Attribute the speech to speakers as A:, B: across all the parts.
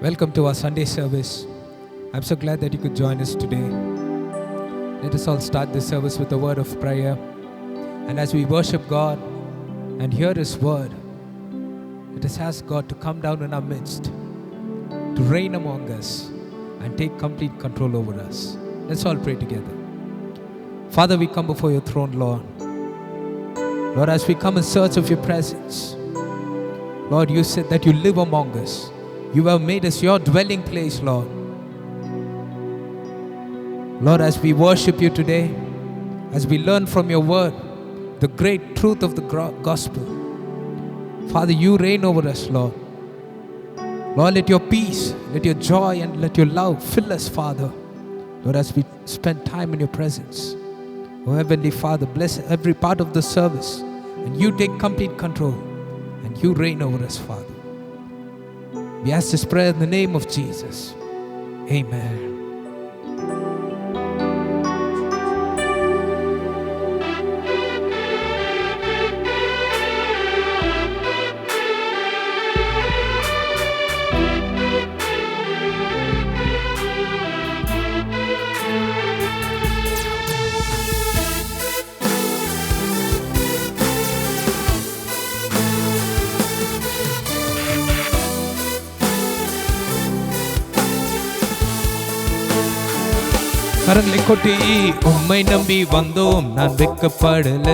A: Welcome to our Sunday service. I'm so glad that you could join us today. Let us all start this service with a word of prayer. And as we worship God and hear His word, let us ask God to come down in our midst, to reign among us, and take complete control over us. Let's all pray together. Father, we come before your throne, Lord. Lord, as we come in search of your presence, Lord, you said that you live among us. You have made us your dwelling place, Lord. Lord, as we worship you today, as we learn from your word, the great truth of the gospel, Father, you reign over us, Lord. Lord, let your peace, let your joy, and let your love fill us, Father. Lord, as we spend time in your presence. Oh, Heavenly Father, bless every part of the service, and you take complete control, and you reign over us, Father. We ask this prayer in the name of Jesus. Amen. கரங்களை கொட்டி உம்மை நம்பி வந்தோம், நான் வெட்கப்படல,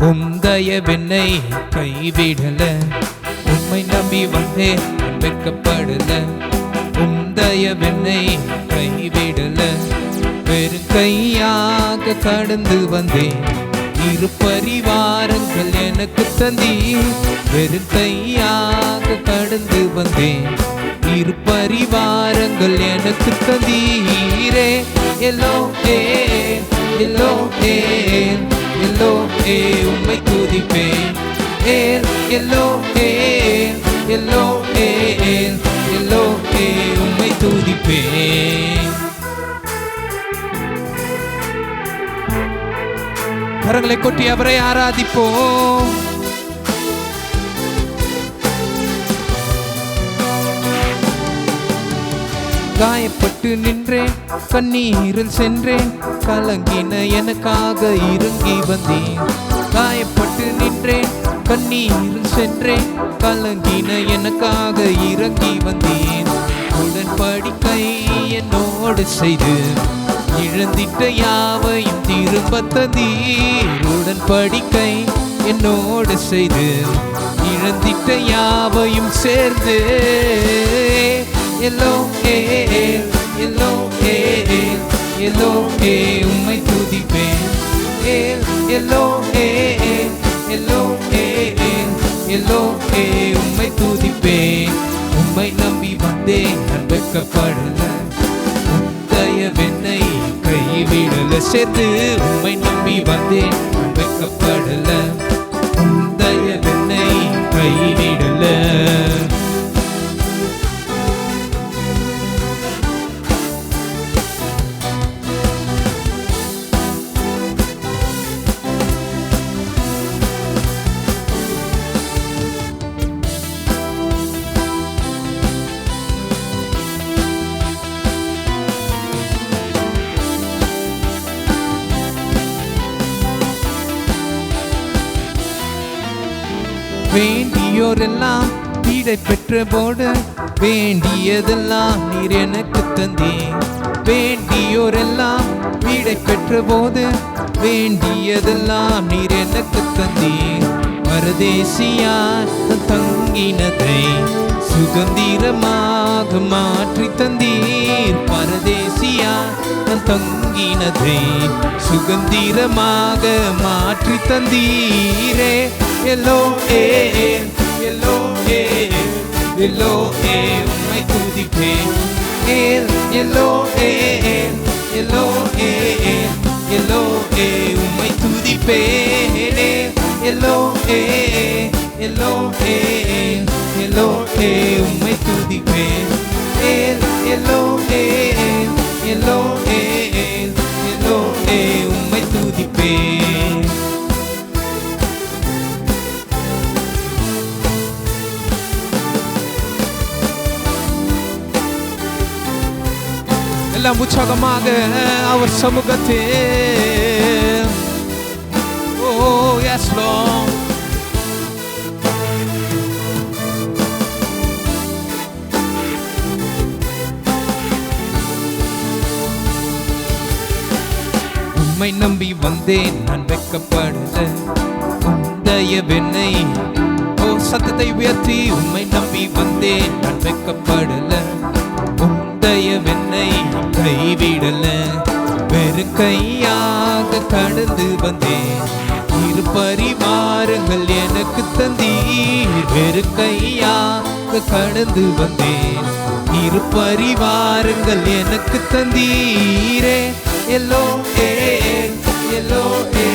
A: உந்தைய வெண்ணை கைவிடல. உம்மை நம்பி வந்தேன், நான் வெட்கப்படல, உந்தைய வெண்ணை கைவிடல. வெறும் கையாக கடந்து வந்தேன், இரு பரிவாரங்கள் எனக்கு தந்தீர். வெறும் கையாக கடந்து வந்தேன், இரு பரிவாரங்கள் எனக்கு தந்தீரே. எல்லோஹே எல்லோஹே எல்லோஹே உம்மை துதிப்பேன். எல்லோஹே எல்லோஹே எல்லோஹே உம்மை துதிப்பேன். கரங்களை கொட்டி அவரை ஆராதிப்போம். காயப்பட்டு நின்றேன், கண்ணீரில் சென்றேன், கலங்கின எனக்காக இறங்கி வந்தேன். காயப்பட்டு நின்றேன், கண்ணீரில் சென்றேன், கலங்கின எனக்காக இறங்கி வந்தேன். உடன்படிக்கை என்னோடு செய்து இழந்திட்ட யாவையும் திரும்ப தந்தீர். உடன்படிக்கை என்னோடு செய்து இழந்திட்ட யாவையும் சேர்ந்து எல்லோஹே எல்லோஹே எல்லோஹே உம்மை துதிப்பேன். எல்லோஹே எல்லோஹே எல்லோஹே உம்மை துதிப்பேன். உம்மை நம்பி வந்தேன், நான் வெட்கப்படல, உந்தைய வெண்ணை கைவிடல. சேர்ந்து உம்மை நம்பி வந்தேன், நான் வெட்கப்படல, உந்தைய வெண்ணை கைவிடல. வேண்டியோரெல்லாம் வீடை பெற்ற போது வேண்டியதெல்லாம் நீர் எனக்கு தந்தீர். வேண்டியோரெல்லாம் வீடை பெற்ற போது வேண்டியதெல்லாம் நீர் எனக்கு தந்தீர். பரதேசியார் தங்கினதை சுதந்திரமாக மாற்றி தந்தீர். பரதேசியார் தங்கினதை சுதந்திரமாக மாற்றி தந்தீரே. எல்லோஹே எல்லோஹே எல்லோஹே உம்மை துதிப்பேன். எல்லோஹே எல்லோஹே எல்லோஹே உம்மை துதிப்பேன். எல்லோஹே எல்லோஹே எல்லோஹே உம்மை துதிப்பேன். எல்லோஹே எல்லோஹே எல்லோஹே உம்மை துதிப்பேன். எல்லாம் உற்சாகமாக அவர் சமூகத்தில். Oh yes Lord. உம்மை நம்பி வந்தேன் நான் வெட்கப்படல தயவென்னை. ஓ சத்தத்தை உயர்த்தி உம்மை நம்பி வந்தேன் நான் வெட்கப்படல தயவென்னை கைவிடல. வெறும் கையாக கடந்து வந்தேன் இரு பரிவாரங்கள் எனக்கு தந்தீர். வெறும் கையாக கடந்து வந்தேன் இரு பரிவாரங்கள் எனக்கு தந்தீரே. எல்லோ ஏ எல்லோ ஏ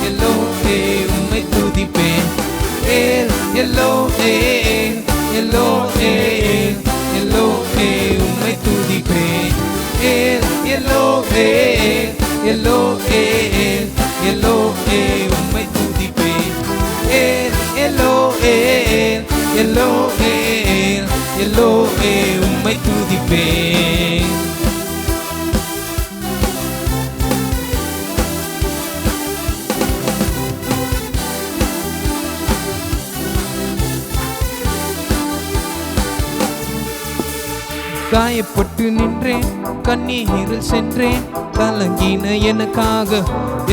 A: எல்லோ ஏ உம்மை துதிப்பேன். எல்லோ ஏ எல்லோ ஏ எல்லோ ஏ உம்மை துதிப்பேன். எல்லோ ஏ எல்லோ ஏ எல்லோ ஏ உம்மை துதிப்பேன். எல்லோ ஏ எல்லோ ஏ எல்லோ ஏ உம்மை துதிப்பேன். காயப்பட்டு நின்றேன் கண்ணீரில் சென்றேன் கலங்கின எனக்காக.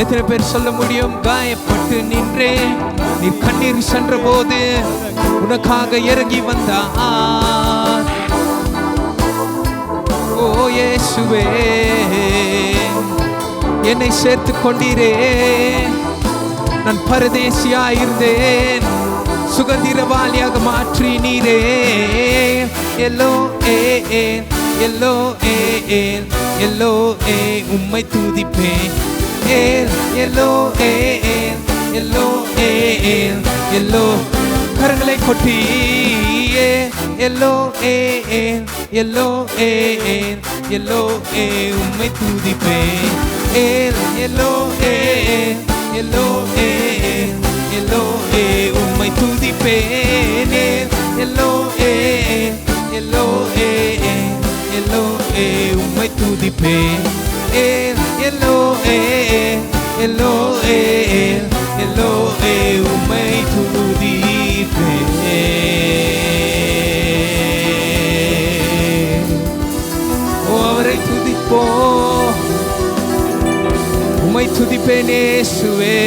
A: எத்தனை பேர் சொல்ல முடியும்? காயப்பட்டு நின்றேன் நீ கண்ணீர் சென்ற போது உனக்காக இறங்கி வந்தார். ஓ இயேசுவே என்னை சேர்த்து கொண்டீரே. நான் பரதேசியாயிருந்தேன் சுகந்திரவாளியாக மாற்றி நீரே. எல்லோ ஏ எல்லோ ஏ எல்லோ ஏ உம்மை துதிப்பேன். எல்லோ ஏ எல்லோ ஏ எல்லோ கரங்களை கொட்டி எல்லோ ஏ எல்லோ ஏ எல்லோ ஏ உம்மை துதிப்பேன். எல்லோ ஏ எல்லோ ஏ எல்லோ ஏ உம்மை துதிப்பேன். எல்லோ ஏ எல்லோ ஏ எல்லோ ஏ உம்மை துதிப்பேன். எல்லோ ஏ எல்லோ ஏ எல்லோ ஏ உம்மை துதிப்பேன். ஓ அவரை துதிப்போ உம்மை துதிப்பேன் இயேசுவே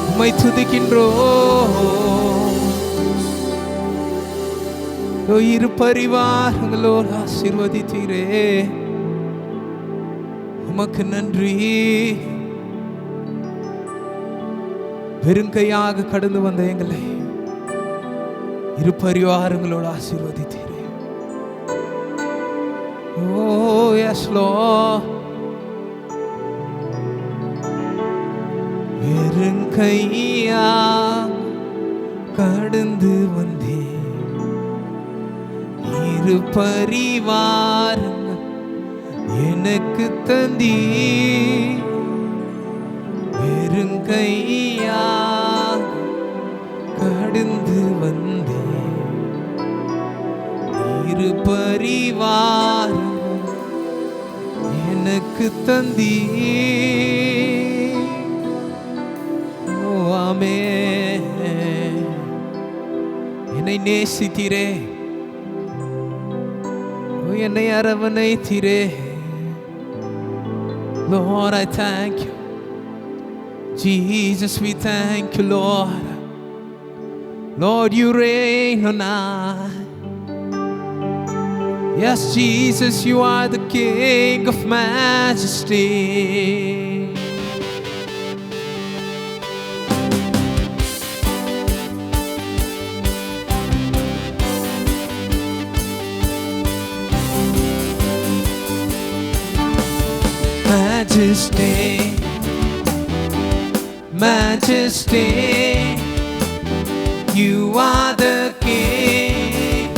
A: உம்மை துதிக்கின்றோம். இரு பரிவாரங்களோடு ஆசீர்வதித்தீரே உமக்கு நன்றி. வெறுங்கையாக கடந்து வந்த எங்களை இரு பரிவாரங்களோடு ஆசீர்வதித்தீரே. ஓ எஸ் லார்ட். வெறுங்கையா கடந்து வந்தேன் இரு பரிவாரங்கள் எனக்கு தந்தீ. வெறுங்கையா கடந்து வந்தேன் இரு பரிவாரங்கள் எனக்கு தந்தீ. ஓ ஆமென். என்னை நேசித்தீரே என்னை அரவணைத்தீரே. Lord, I thank you. Jesus, we thank you, Lord. Lord, you reign on high. Yes, Jesus, you are the King of majesty. Majesty, majesty, you are the King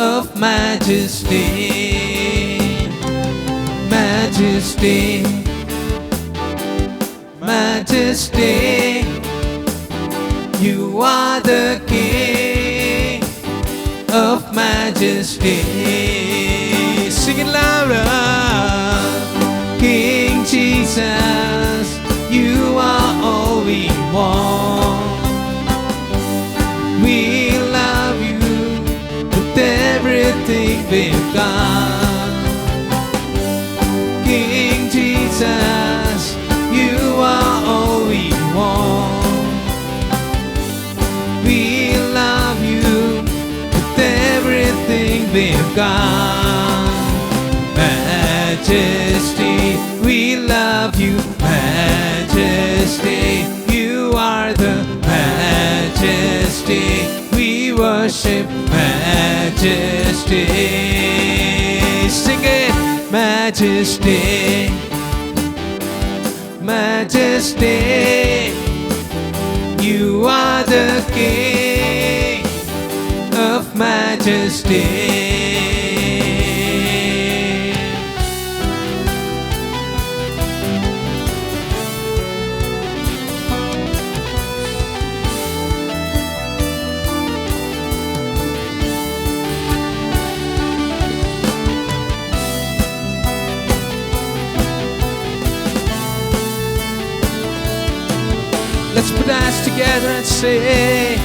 A: of majesty. Majesty, majesty, you are the King of majesty. it louder. King Jesus, you are all we want. We love you with everything we've got. King Jesus, you are all we want. We love you with everything we've got. Majesty, we love you. Majesty, you are the majesty. We worship majesty. Sing it. Majesty, majesty, you are the King of majesty. Let's put our hands together and say,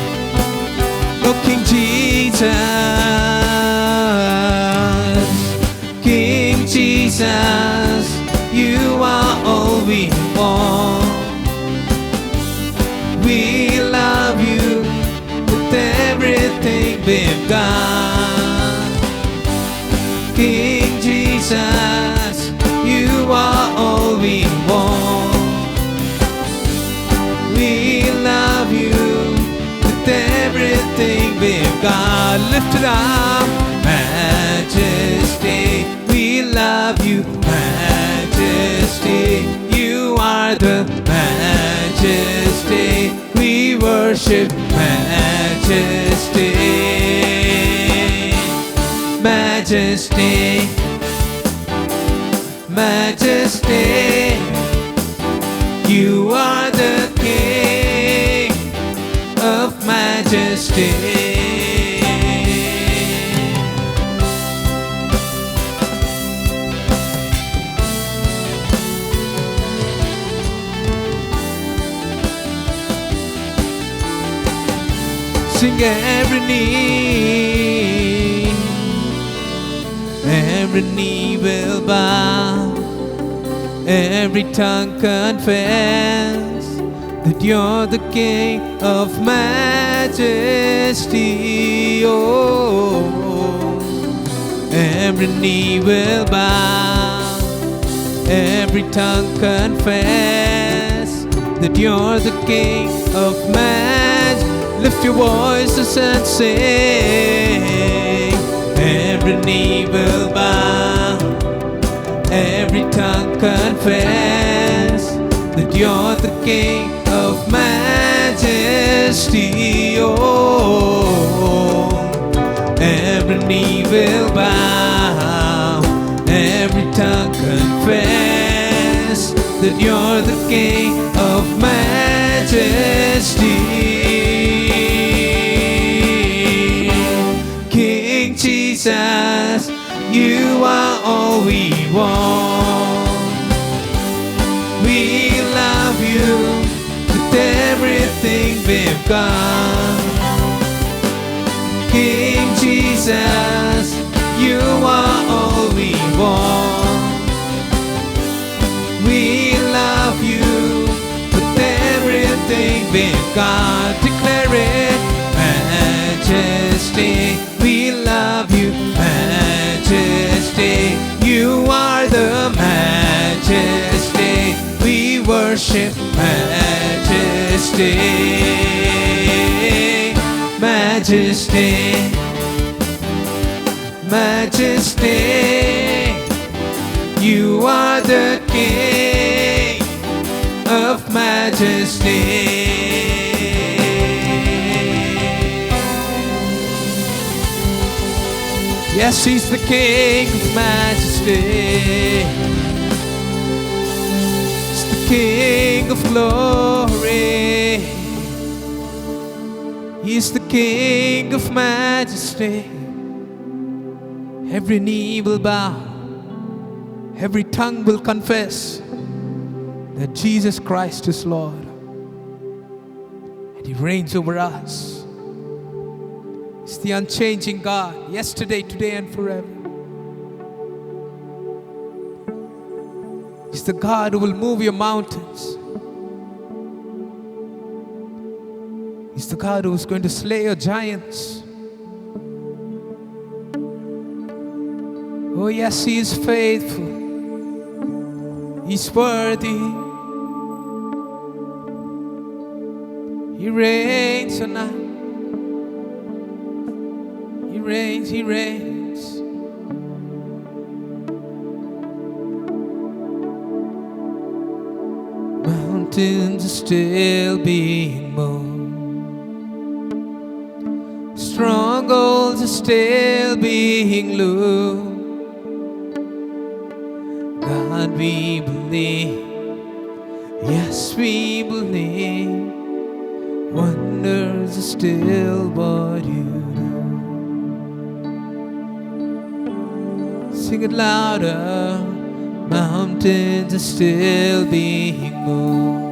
A: oh King Jesus, King Jesus, you are all we want. We love you with everything we've got. King Jesus, you are all we want. We love you with everything we've got. Lift it up. Majesty, we love you. Majesty, you are the majesty. We worship majesty. Majesty, majesty, you are the King of majesty. Sing every knee will bow, every tongue confess that you're the King of majesty. Oh, every knee will bow, every tongue confess that you're the King of majesty. Lift your voices and sing. Every knee will bow, every tongue confess that you're the King of majesty. Oh, every knee will bow, every tongue confess that you're the King of majesty. King Jesus, you are all we want. We love you with everything we've got. King Jesus, you are all we want. We love you with everything we've got. Declare it. Majesty, we love you. Majesty, you are the majesty. We worship majesty. Majesty, majesty, you are the King of majesty. Yes, he's the King of majesty. He's the King of glory. He's the King of majesty. Every knee will bow, Every tongue will confess that Jesus Christ is Lord. And He reigns over us. He's the unchanging God, yesterday, today, and forever. He's the God who will move your mountains. He's the God who is going to slay your giants. Oh yes, He is faithful. He's worthy. He reigns tonight. He reigns, He reigns. Mountains are still being moved. Strongholds are still being loosed. God, we believe. Yes, we believe. Wonders are still what You do. Sing it louder. Mountains are still being moved.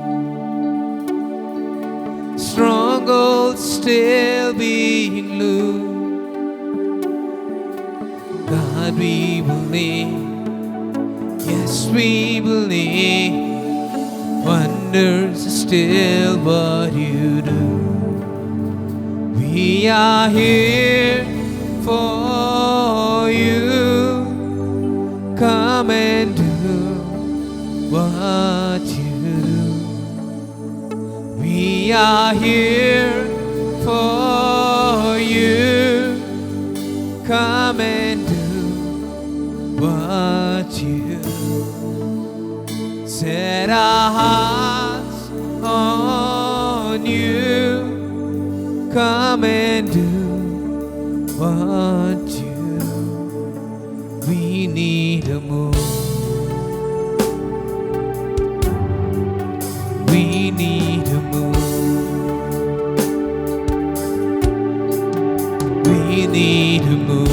A: Strongholds still being loosed. God, we believe. Yes, we believe. Wonders are still what You do. We are here for You. Come and do what You do. We are here for You. Come and do what You do. Set our hearts on You. Come and do what You do. We need a move. We need a move. We need a move.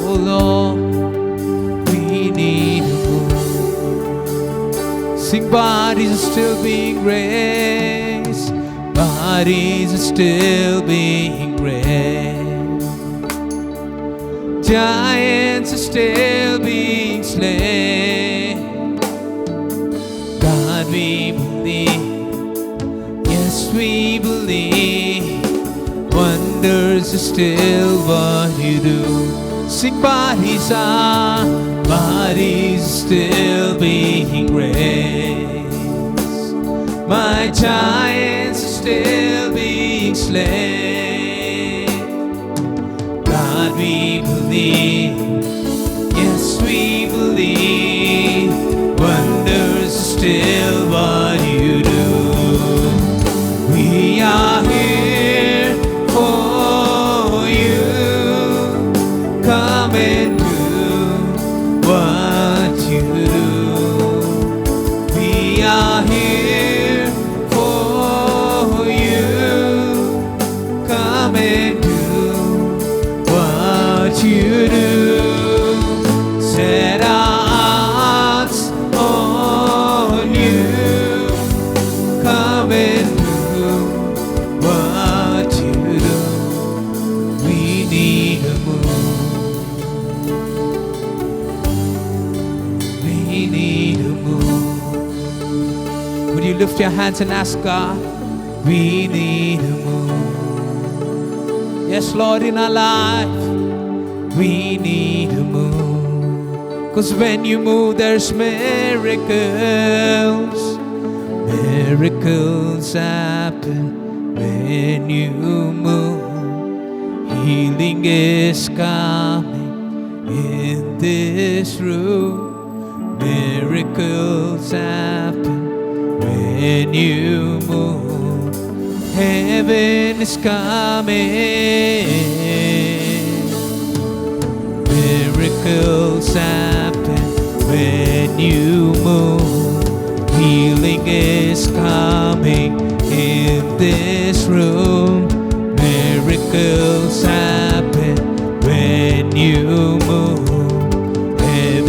A: Oh Lord, we need a move. Sing, bodies are still being raised. Bodies are still being raised. Giants are still being slain. God, we believe. Yes, we believe. Wonders are still what You do. Sing, bodies are still being raised. My giants are still being slain. God, we believe. Yes, we believe. Wonders are still what You do. We are here for You. Come and do what You do. We are here for You. Come and do what You do. Set our hearts on You. Come and do what You do. We need a move. We need a move. Would you lift your hands and ask God? We need a move. Yes, Lord, in our life, we need a move. 'Cause when You move, there's miracles. Miracles happen when You move. Healing is coming in this room. Miracles happen when You move. Heaven is coming. Miracles happen when You move. Healing is coming in this room. Miracles happen when You move.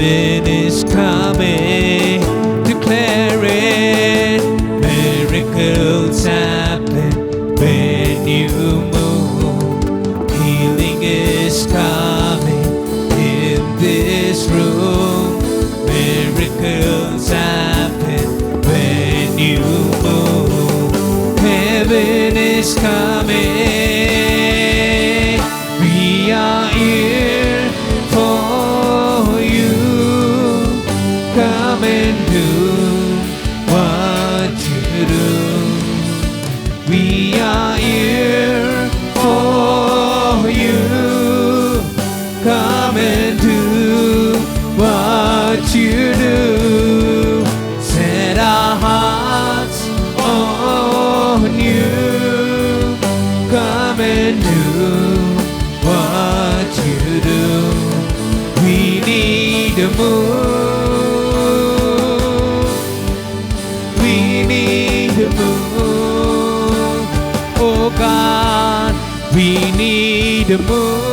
A: Heaven is coming, declare it. Miracles happen when you move. Healing is coming in this room. Miracles happen when you move. Heaven is coming. We are here for you. Come and do what you do. We are here for you. Come and do what you do. Set our hearts on you. Come and do what you do. We need a move. We need a move. Oh God, we need a move.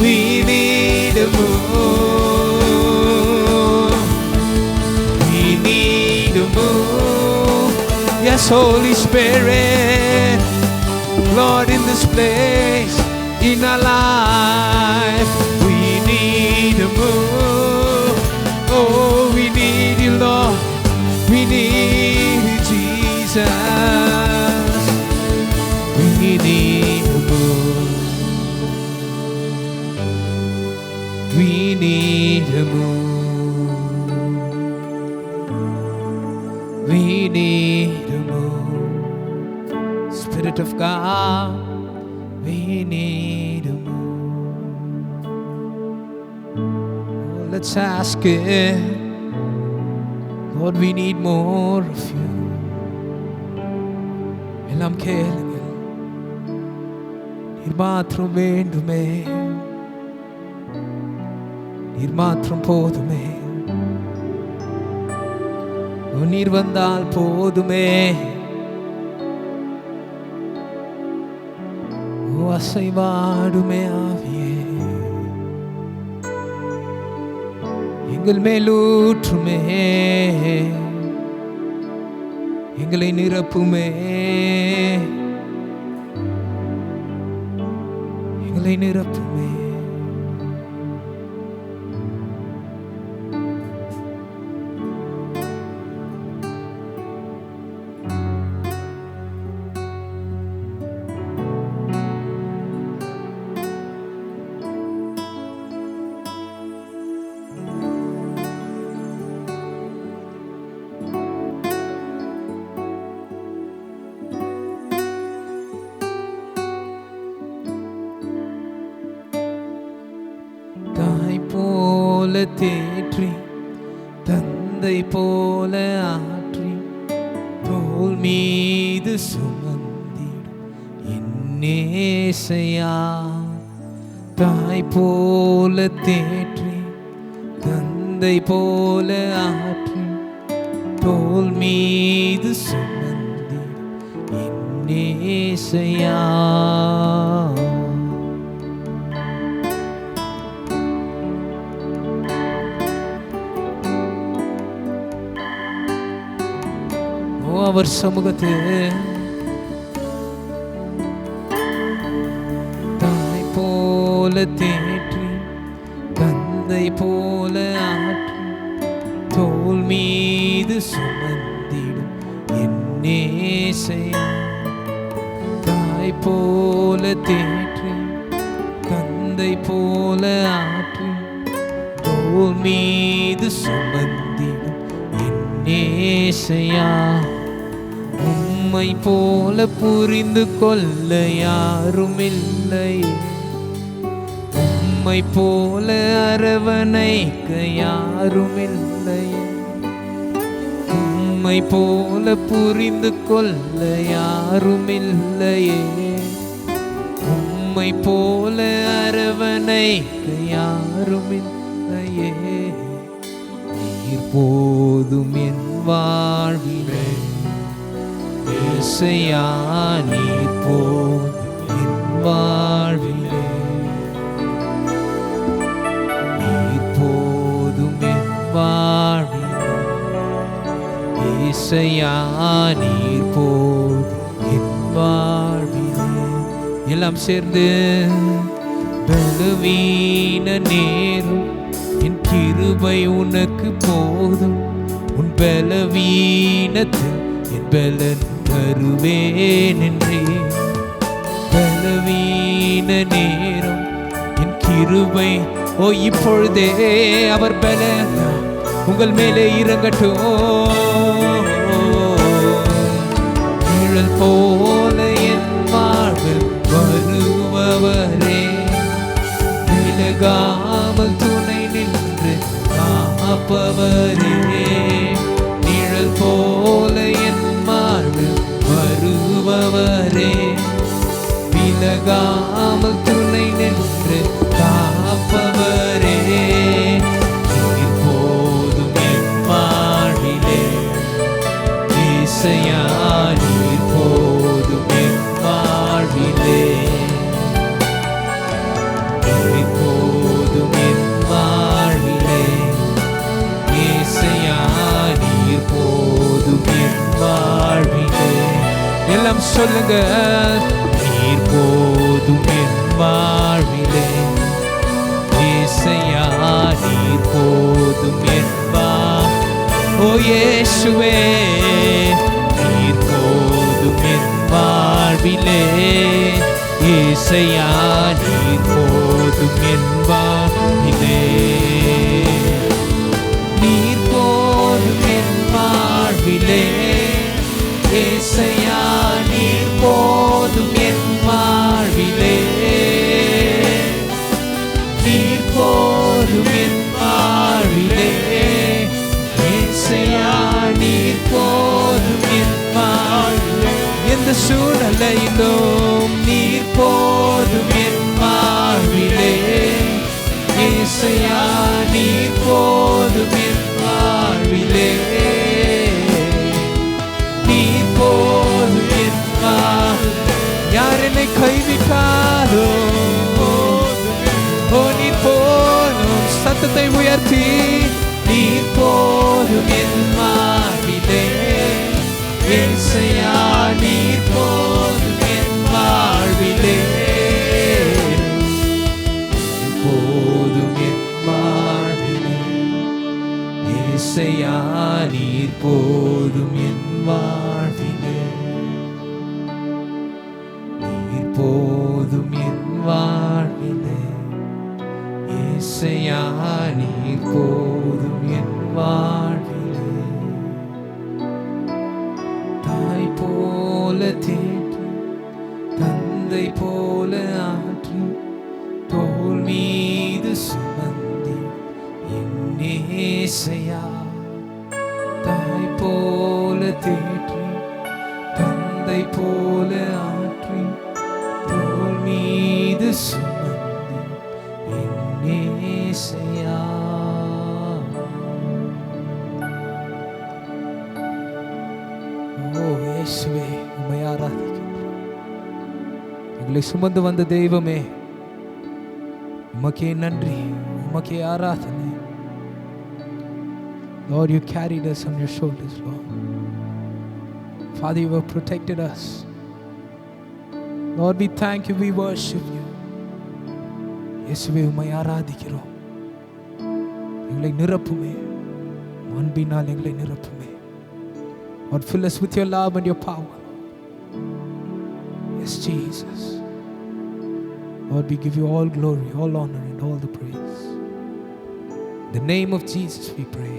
A: We need a move. We need a move. Yes, Holy Spirit, Lord, in this place, in our life, we need a move. Oh, we need you, Lord. We need you, Jesus. We need a move. We need a move. We need a move. Spirit of God, we need a move. Oh, let's ask it. Lord, we need more of you. எல்லாம் கேளுங்க. நீர் மாத்திரம் வேண்டுமே. நீர் மாத்திரம் போதுமே. நீர் வந்தால் போதுமே. அசைவாடுமே ஆவியே. எங்கள் மேலூற்றுமே. எங்களை நிரப்புமே. எங்களை நிரப்புமே. போல தேற்றி தந்தை போல ஆற்றி தோள் மீது சுமந்திடும் என்னேசையா. தாய் போல தேற்றி தந்தை போல ஆற்றி தோள் மீது சுமந்திடும் என்னேசையா. அவர் சமூகத்தில் தாய் போல தேற்றி தந்தை போல ஆற்றி தோள் மீது சுமந்திடும் என்னேசையா. தாய் போல தேற்றி தந்தை போல ஆற்றி தோள் மீது சுமந்திடும் என்னேசையா. உம்மை போல புரிந்து கொள்ள யாருமில்லை. உம்மை போல அரவணைக்க யாருமில்லை. உம்மை போல புரிந்து கொள்ள யாருமில்லையே. உம்மை போல அரவணைக்க யாருமில்லையே. நீர் போதும் என் வாழ்விலே இயேசையா. நீர் போதும் என் வாழ்விலே. இசையா நீர் போல் என் வாழ்விலே. எல்லாம் சேர்ந்து பலவீன நேரம் என் கிருபை உனக்கு போதும். உன் பலவீனத்தில் என் பலன் தருவேன் என்றே. பலவீன நேரம் என் கிருபை ஓ இப்பொழுதே அவர் பலன் உங்கள் மேலே இறங்கட்டும். நிழல் போல என் வாழ்வில் வருபவரே, விலகாமல் துணை நின்று காப்பவரே. நிழல் போல என் வாழ்வில் வருபவரே, விலகாமல் துணை நின்று காப்பவரே. நீர் போதும் என் வாழ்விலே, இசையா நீர் போதும் என் வாழ்விலே. நீர் போதும் என் வாழ்விலே, இசையா நீர் போதும் என் வாழ்விலே. எல்லாம் சொல்லுங்க. நீர் போதும் என் வாழ்விலே, இசையா நீர் போதும் என் ஓ இயேசுவே. நீர் போதும் என் வாழ்விலே, இசையா நீர் போதும் என் வாழ்விலே. நீர் போதும் என் வாழ்விலே, இசையா நீர் போதும் என் வாழ்விலே. நீர் போதும் என் வாழ்விலே, இசையா நீர் போதும் என் வாழ்விலே. எந்த சூழ்நிலையிலும் நீர் போதும் என் வாழ்விலே, இசையா நீர் போதும் என் வாழ்விலே. நீர் போதும் என் வாழ்விலே. யார் என்னை கைவிட்டாலும் ஓ நீர் போதும். சத்தத்தை உயர்த்தி நீர் போதும் என் வாழ்விலே, இசையா நீர் போதும் என் வாழ்விலே. போதும் என் வாழ்விலே, இசையா நீர் போதும் என் வாழ்விலே. நீர் போதும் என் வாழ்விலே, இசையா நீர் போதும் என் வாழ்விலே. தாய் போல தேற்றி, தந்தை போல ஆற்றி, தோள் மீது சுமந்தி என் இசையா. தாய் போல தேற்றி, தந்தை போல ஆற்றி, தோள் மீது சுமந்தி என் இசையா. ஓ இயேசுவே, உம்மை ஆராதிக்கிறோம். எங்களை சுமந்து வந்த தெய்வமே, உமக்கே நன்றி, உமக்கே ஆராதனை. Lord, you carried us on your shoulders, Lord. Father, you have protected us. Lord, we thank you, we worship you. இயேசுவே, உம்மை ஆராதிக்கிறோம். எங்களை நிரப்புமே, அன்பினால் எங்களை நிரப்புமே. Lord, fill us with your love and your power. Yes, Jesus. Lord, we give you all glory, all honor, and all the praise. In the name of Jesus we pray.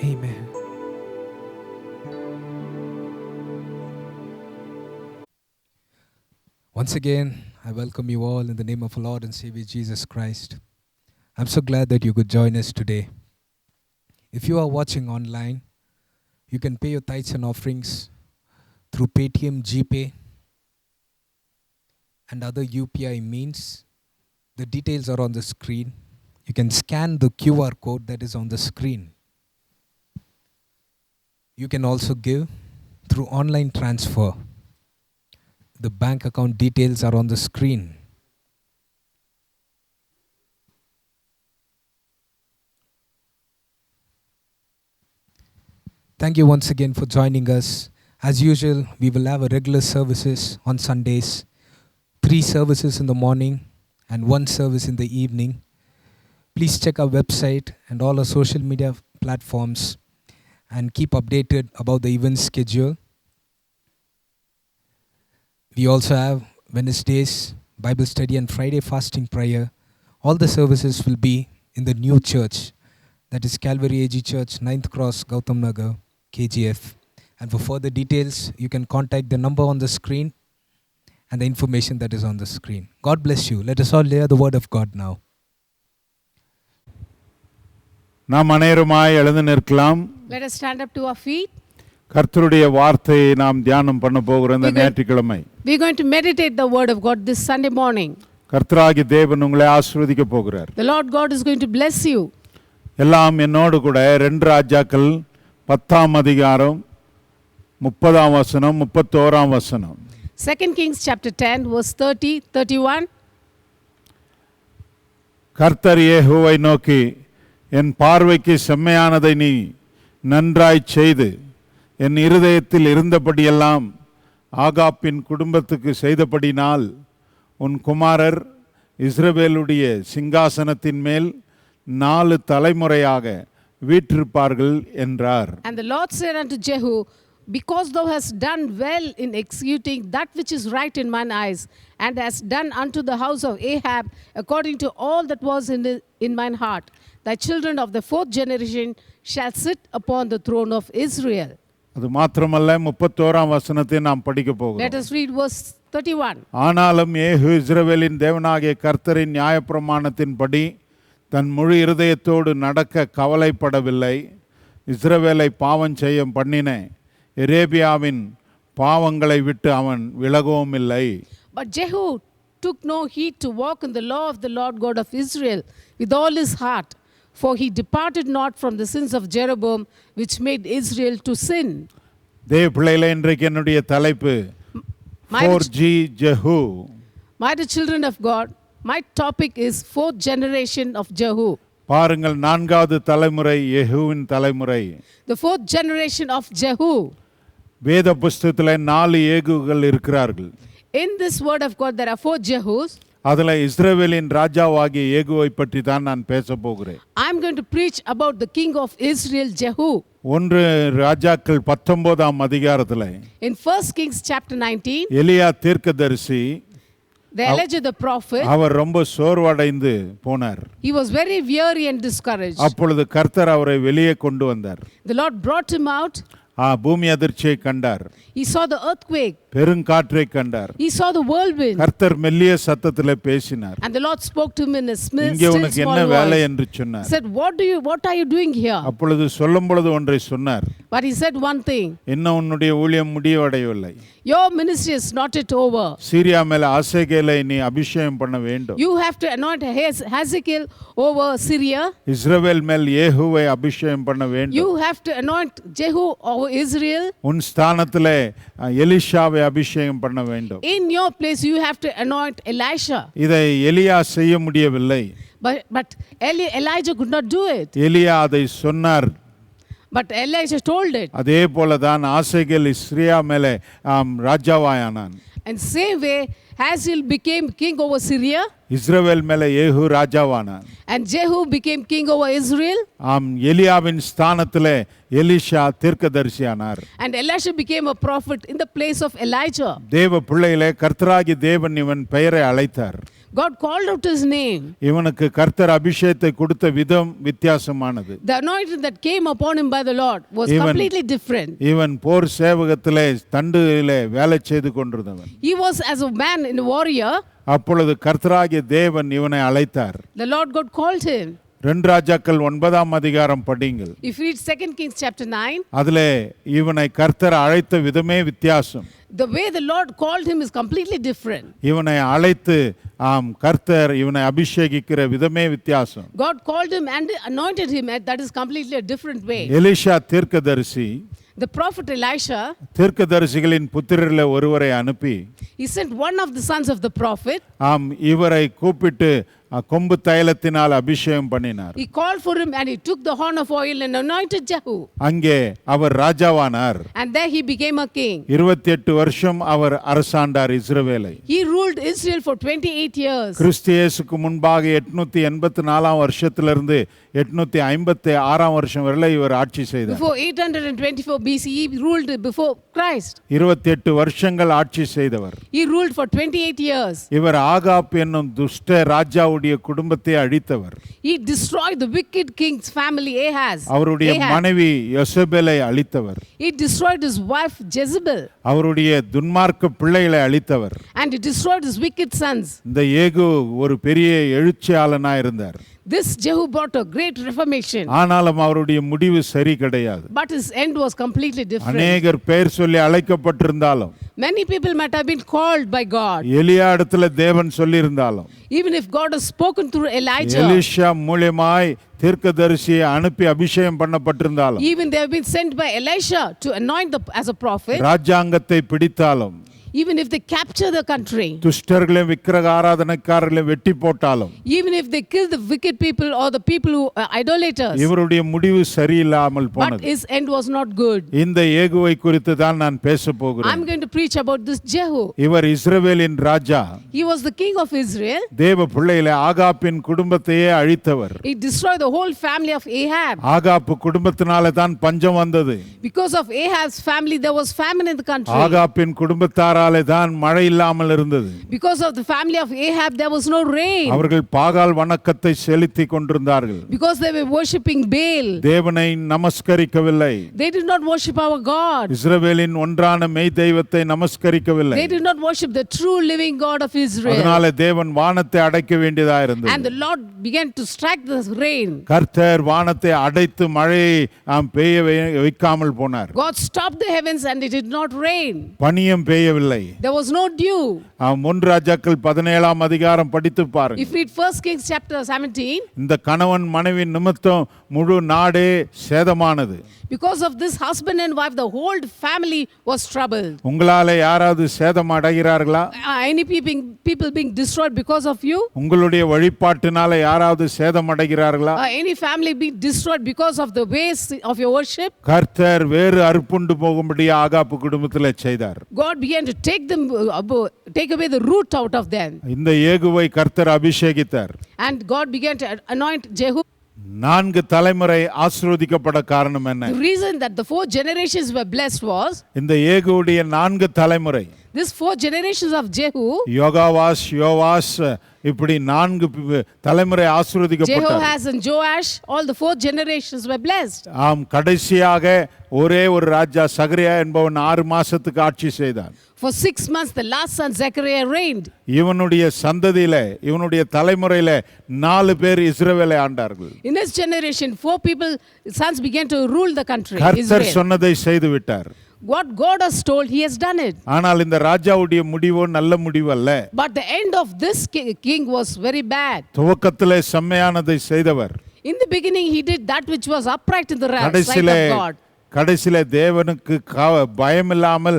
A: Amen. Once again, I welcome you all in the name of our Lord and Savior Jesus Christ. I'm so glad that you could join us today. If you are watching online, you can pay your tithes and offerings through Paytm, GPay, and other UPI means. The details are on the screen. You can scan the QR code that is on the screen. You can also give through online transfer. The bank account details are on the screen. Thank you once again for joining us. As usual, we will have a regular services on Sundays, 3 services in the morning and 1 service in the evening. Please check our website and all our social media platforms and keep updated about the event schedule. We also have Wednesdays Bible study and Friday fasting prayer. All the services will be in the new church, that is Calvary AG Church, 9th Cross, Gautam Nagar, KGF. And for further details, you can contact the number on the screen and the information that is on the screen. God bless you. Let us all hear the word of God now.
B: நாம் அனைவருமாய் எழுந்து நிற்கலாம்.
C: Let us stand up to our feet.
B: கர்த்தருடைய வார்த்தையை நாம் தியானம் பண்ண போகிற இந்த ஞாயிற்றுக்கிழமை
C: We are going to meditate the word of God this Sunday morning.
B: கர்த்தராகிய தேவன் உங்களை ஆசீர்வதிக்க போகிறார்.
C: The Lord God is going to bless you.
B: எல்லாம் என்னோடு கூட 2 ராஜாக்கள் 10ஆம் அதிகாரம் 30ஆம் வசனம் 31ஆம் வசனம்.
C: 2 Kings chapter 10 verse 30, 31.
B: கர்த்தர் யெகோவாவை நோக்கி, என் பார்வைக்கு செம்மையானதை நீ நன்றாய் செய்து என் இருதயத்தில் இருந்தபடியெல்லாம் ஆகாப்பின் குடும்பத்துக்கு செய்தபடினால் உன் குமாரர் இஸ்ரவேலுடைய சிங்காசனத்தின் மேல் 4 தலைமுறையாக வீற்றிருப்பார்கள் என்றார்.
C: And the Lord said unto Jehu, because thou hast done well in executing that which is right in mine eyes, and hast done unto the house of Ahab according to all that was in mine heart, thy children of the 4th generation shall sit upon the throne of Israel.
B: அது மாத்திரமல்ல, 31ஆம் வசனத்தை நாம் படிக்க போகிறோம்.
C: Let us read verse 31.
B: ஆனாலும் ஏகு இஸ்ரவேலின் தேவனாகிய கர்த்தரின் நியாயப்பிரமாணத்தின்படி தன் முழு இருதயத்தோடு நடக்க கவலைப்படவில்லை. இஸ்ரவேலை பாவம் செய்ய பண்ணின எரேபியாவின் பாவங்களை விட்டு அவன் விலகவும் இல்லை.
C: But Jehu took no heed to walk in the law of the Lord God of Israel with all his heart, for he departed not from the sins of Jeroboam, which made Israel to sin.
B: தேவ பிள்ளைகளே, இன்றைக்கு என்னுடைய தலைப்பு 4G Jehu.
C: My dear children of God, my topic is 4th generation of Jehu.
B: பாருங்கள், 4வது தலைமுறை யெகூவின் தலைமுறை.
C: The 4th generation of Jehu.
B: வேத புஸ்தகத்தில் 4 ஏகுகள் இருக்கிறார்கள்.
C: In this word of God there are 4 Jehus.
B: அதில் இஸ்ரவேலின் ராஜாவாகிய ஏகுவை பற்றி தான் நான் பேச போகிறேன்.
C: I am going to preach about the king of Israel, Jehu.
B: 1 ராஜாக்கள் 19ஆம் அதிகாரத்தில்
C: In 1 Kings chapter 19,
B: எலியா தீர்க்கதரிசி
C: the Elijah the prophet,
B: அவர் ரொம்ப சோர்வடைந்து போனார்.
C: he was very weary and discouraged.
B: அப்பொழுது கர்த்தர் அவரை வெளியே கொண்டு வந்தார்.
C: The Lord brought him out.
B: பூமி அதிர்ச்சியை கண்டார்.
C: He saw the earthquake.
B: பெருங்காற்றை கண்டார்.
C: He saw the whirlwind.
B: கர்த்தர் மெல்லிய சத்தத்தில் பேசினார்.
C: And the Lord spoke to him in a still
B: இங்கே உனக்கு என்ன
C: small
B: வேலை
C: voice.
B: என்று சொன்னார்.
C: Said, what are you doing here?
B: அப்பொழுது சொல்லும் பொழுது ஒன்றை சொன்னார்.
C: But he said one thing.
B: இன்னும் உன்னுடைய ஊழியம் முடிவடையவில்லை.
C: Your ministry is not yet over.
B: Syria மேல ஆசேகேலை நீ அபிஷேகம் பண்ண வேண்டும்.
C: You have to anoint Hazael over Syria.
B: இஸ்ரவேல் மேல் யெகூவை அபிஷேகம் பண்ண வேண்டும்.
C: You have to anoint Jehu over Israel.
B: உன் ஸ்தானத்திலே எலிஷாவை அபிஷேகம் பண்ண வேண்டும்.
C: In your place you have to anoint Elisha.
B: இதை எலியா செய்ய முடியவில்லை.
C: But Elijah could not do it.
B: எலியா அதை சொன்னார்.
C: But Elijah told it.
B: அதே போல தான் ஆசேகேல் இஸ்ரியா மேலே ராஜாவாயானான்.
C: And same way Hazael became king over Syria.
B: இஸ்ரவேல் மேலே யெகூ ராஜாவானான்.
C: And Jehu became king over Israel.
B: எலியாவின் ஸ்தானத்திலே Elisha தீர்க்கதரிசியானார்.
C: And Elisha became a prophet in the place of Elijah.
B: தேவ பிள்ளைகளே, கர்த்தராகிய தேவன் இவன் பெயரை அழைத்தார்.
C: God called out his name.
B: இவனுக்கு கர்த்தர் அபிஷேகத்தை கொடுத்த விதம் வித்தியாசமான.
C: The anointing that came upon him by the Lord was completely different.
B: இவன் போர் சேவகத்திலே தண்டிலே வேலை செய்து கொண்டிருந்தவன்.
C: He was as a man in a warrior.
B: அப்பொழுது கர்த்தராகிய தேவன் இவனை அழைத்தார்.
C: The Lord God called him.
B: 2 ராஜாக்கள் 9ஆம் அதிகாரம் படிங்கள்.
C: If you read 2 Kings chapter 9,
B: அதிலே இவனை கர்த்தர் அழைத்த விதமே வித்தியாசம்.
C: the way the Lord called him is completely different.
B: இவனை அழைத்து கர்த்தர் இவனை அபிஷேகிக்கிற விதமே வித்தியாசம்.
C: God called him and anointed him, and that is completely a different way.
B: Elisha தீர்க்கதரிசி
C: The prophet Elisha,
B: தீர்க்கதரிசிகளின் புத்திரரில் ஒருவரை அனுப்பி,
C: he sent one of the sons of the prophet.
B: இவரை கூப்பிட்டு கொம்பு தைலத்தினால் அபிஷேகம் பண்ணினார்.
C: He called for him and he took the horn of oil and anointed Jehu.
B: அங்கே அவர் ராஜாவானார்.
C: And there he became a king.
B: 28 வருஷம் அவர் அரசாண்டார் இஸ்ரவேலை.
C: He ruled Israel for 28 years.
B: கிறிஸ்து இயேசுக்கு முன்பாக 884 வருஷத்திலிருந்து 856 வருஷம் வரை இவர் ஆட்சி செய்தார்.
C: Before 824 BC, he ruled before Christ.
B: 28 வருஷங்கள் ஆட்சி செய்தவர்.
C: He ruled for 28 years.
B: இவர் ஆகாப் என்னும் துஷ்ட ராஜாவுடைய குடும்பத்தை அழித்தவர்.
C: He destroyed the wicked king's family, Ahaz.
B: அவருடைய மனைவி யெசபேலை அழித்தவர்.
C: He destroyed his wife Jezebel.
B: அவருடைய துன்மார்க்க பிள்ளைகளை அழித்தவர்.
C: And he destroyed his wicked sons.
B: இந்த ஏகு ஒரு பெரிய எழுச்சியாளனா இருந்தார்.
C: This Jehu brought a great reformation.
B: ஆனாலும் அவருடைய முடிவு சரி கிடையாது.
C: But his end was completely different.
B: அநேகர் பெயர் சொல்லி அழைக்கப்பட்டிருந்தாலும்,
C: Many people might have been called by God.
B: எலியா இடத்துல தேவன் சொல்லியிருந்தாலும்,
C: Even if God has spoken through Elijah.
B: Elisha மூலமாய் தீர்க்கதரிசியை அனுப்பி அபிஷேகம் பண்ணப்பட்டிருந்தாலும்,
C: Even they have been sent by Elisha to anoint as a prophet.
B: ராஜாங்கத்தை பிடித்தாலும்,
C: Even if they capture the country.
B: துஷ்டர்களையும் விக்கிரக ஆராதனைக்காரர்களையும் வெட்டி போட்டாலும்,
C: Even if they kill the wicked people or the people who are idolaters.
B: இவருடைய முடிவு சரியில்லாமல்
C: But
B: போனது.
C: his end was not good.
B: இந்த ஏகுவை குறித்து தான் நான் பேச போகிறேன்.
C: I'm going to preach about this Jehu.
B: இவர் இஸ்ரவேலின் ராஜா.
C: He was the king of Israel.
B: தேவ பிள்ளையிலே ஆகாப்பின் குடும்பத்தையே அழித்தவர்.
C: He destroyed the whole family of Ahab.
B: ஆகாப்பு குடும்பத்தினால தான் பஞ்சம் வந்தது.
C: Because of Ahab's family, there was famine in the country.
B: ஆகாப்பின் குடும்பத்தாராலே தான் மழை இல்லாமல் இருந்தது.
C: Because of the family of Ahab, there was no rain.
B: அவர்கள் பாகால் வணக்கத்தை செலுத்திக் கொண்டிருந்தார்கள்.
C: Because they were worshipping Baal.
B: தேவனை நமஸ்கரிக்கவில்லை.
C: They did not worship our God.
B: இஸ்ரவேலின் ஒன்றான மெய் தெய்வத்தை நமஸ்கரிக்கவில்லை.
C: They did not worship the true living God of Israel.
B: அதனால தேவன் வானத்தை அடைக்க வேண்டியதா இருந்தது.
C: And the Lord began to strike the rain.
B: கர்த்தர் வானத்தை அடைத்து மழையை பெய்ய வைக்காமல் போனார்.
C: God stopped the heavens and it did not rain.
B: பனியும் பெய்யவில்லை.
C: There was no dew.
B: 1 ராஜாக்கள் 17 அதிகாரம் படித்து பாருங்க.
C: If read 1 Kings chapter 17.
B: இந்த கணவன் மனைவி நிமித்தம் முழு நாடே சேதமானது.
C: Because of this husband and wife, the whole family was troubled.
B: உங்களால யாராவது சேதம் அடைகிறார்களா?
C: Any people being destroyed because of you?
B: உங்களுடைய வழிபாட்டினால யாராவது சேதம் அடைகிறார்களா?
C: Any family being destroyed because of the ways of your worship?
B: கர்த்தர் வேறு அறுப்புண்டு போகும்படி ஆகாப்பு குடும்பத்திலே செய்தார்.
C: God began to take away the root out of them.
B: இந்த ஏகுவை கர்த்தர் அபிஷேகித்தார்.
C: And God began to anoint Jehu.
B: 4 தலைமுறை ஆசீர்வதிக்கப்பட காரணம் என்ன?
C: The reason that the 4 generations were blessed was
B: இந்த ஏகுவுடைய 4 தலைமுறை,
C: this 4 generations of Jehu.
B: யோவாஸ் இப்படி 4 தலைமுறை ஆசீர்வதிக்கப்பட்டார்.
C: Jehoahaz and Joash, all the 4 generations were blessed.
B: ஆம், கடைசியாக ஒரே ஒரு ராஜா சகரியா என்பவன் 6 மாசத்துக்கு ஆட்சி செய்தான்.
C: For 6 months the last son Zechariah reigned.
B: இவனுடைய சந்ததியிலே, இவனுடைய தலைமுறையிலே 4 பேர் இஸ்ரவேலை ஆண்டார்கள்.
C: In his generation 4 people sons began to rule the country.
B: கர்த்தர்
C: Israel.
B: சொன்னதை செய்து விட்டார்.
C: What God has told, he has done it.
B: ஆனால் இந்த ராஜாவுடைய முடிவோ நல்ல முடிவு அல்ல.
C: But the end of this king was very bad.
B: துவக்கத்திலே செம்மையானதை செய்தவர்.
C: In the beginning he did that which was upright in the sight of God.
B: கடைசியிலே தேவனுக்கு பயமில்லாமல்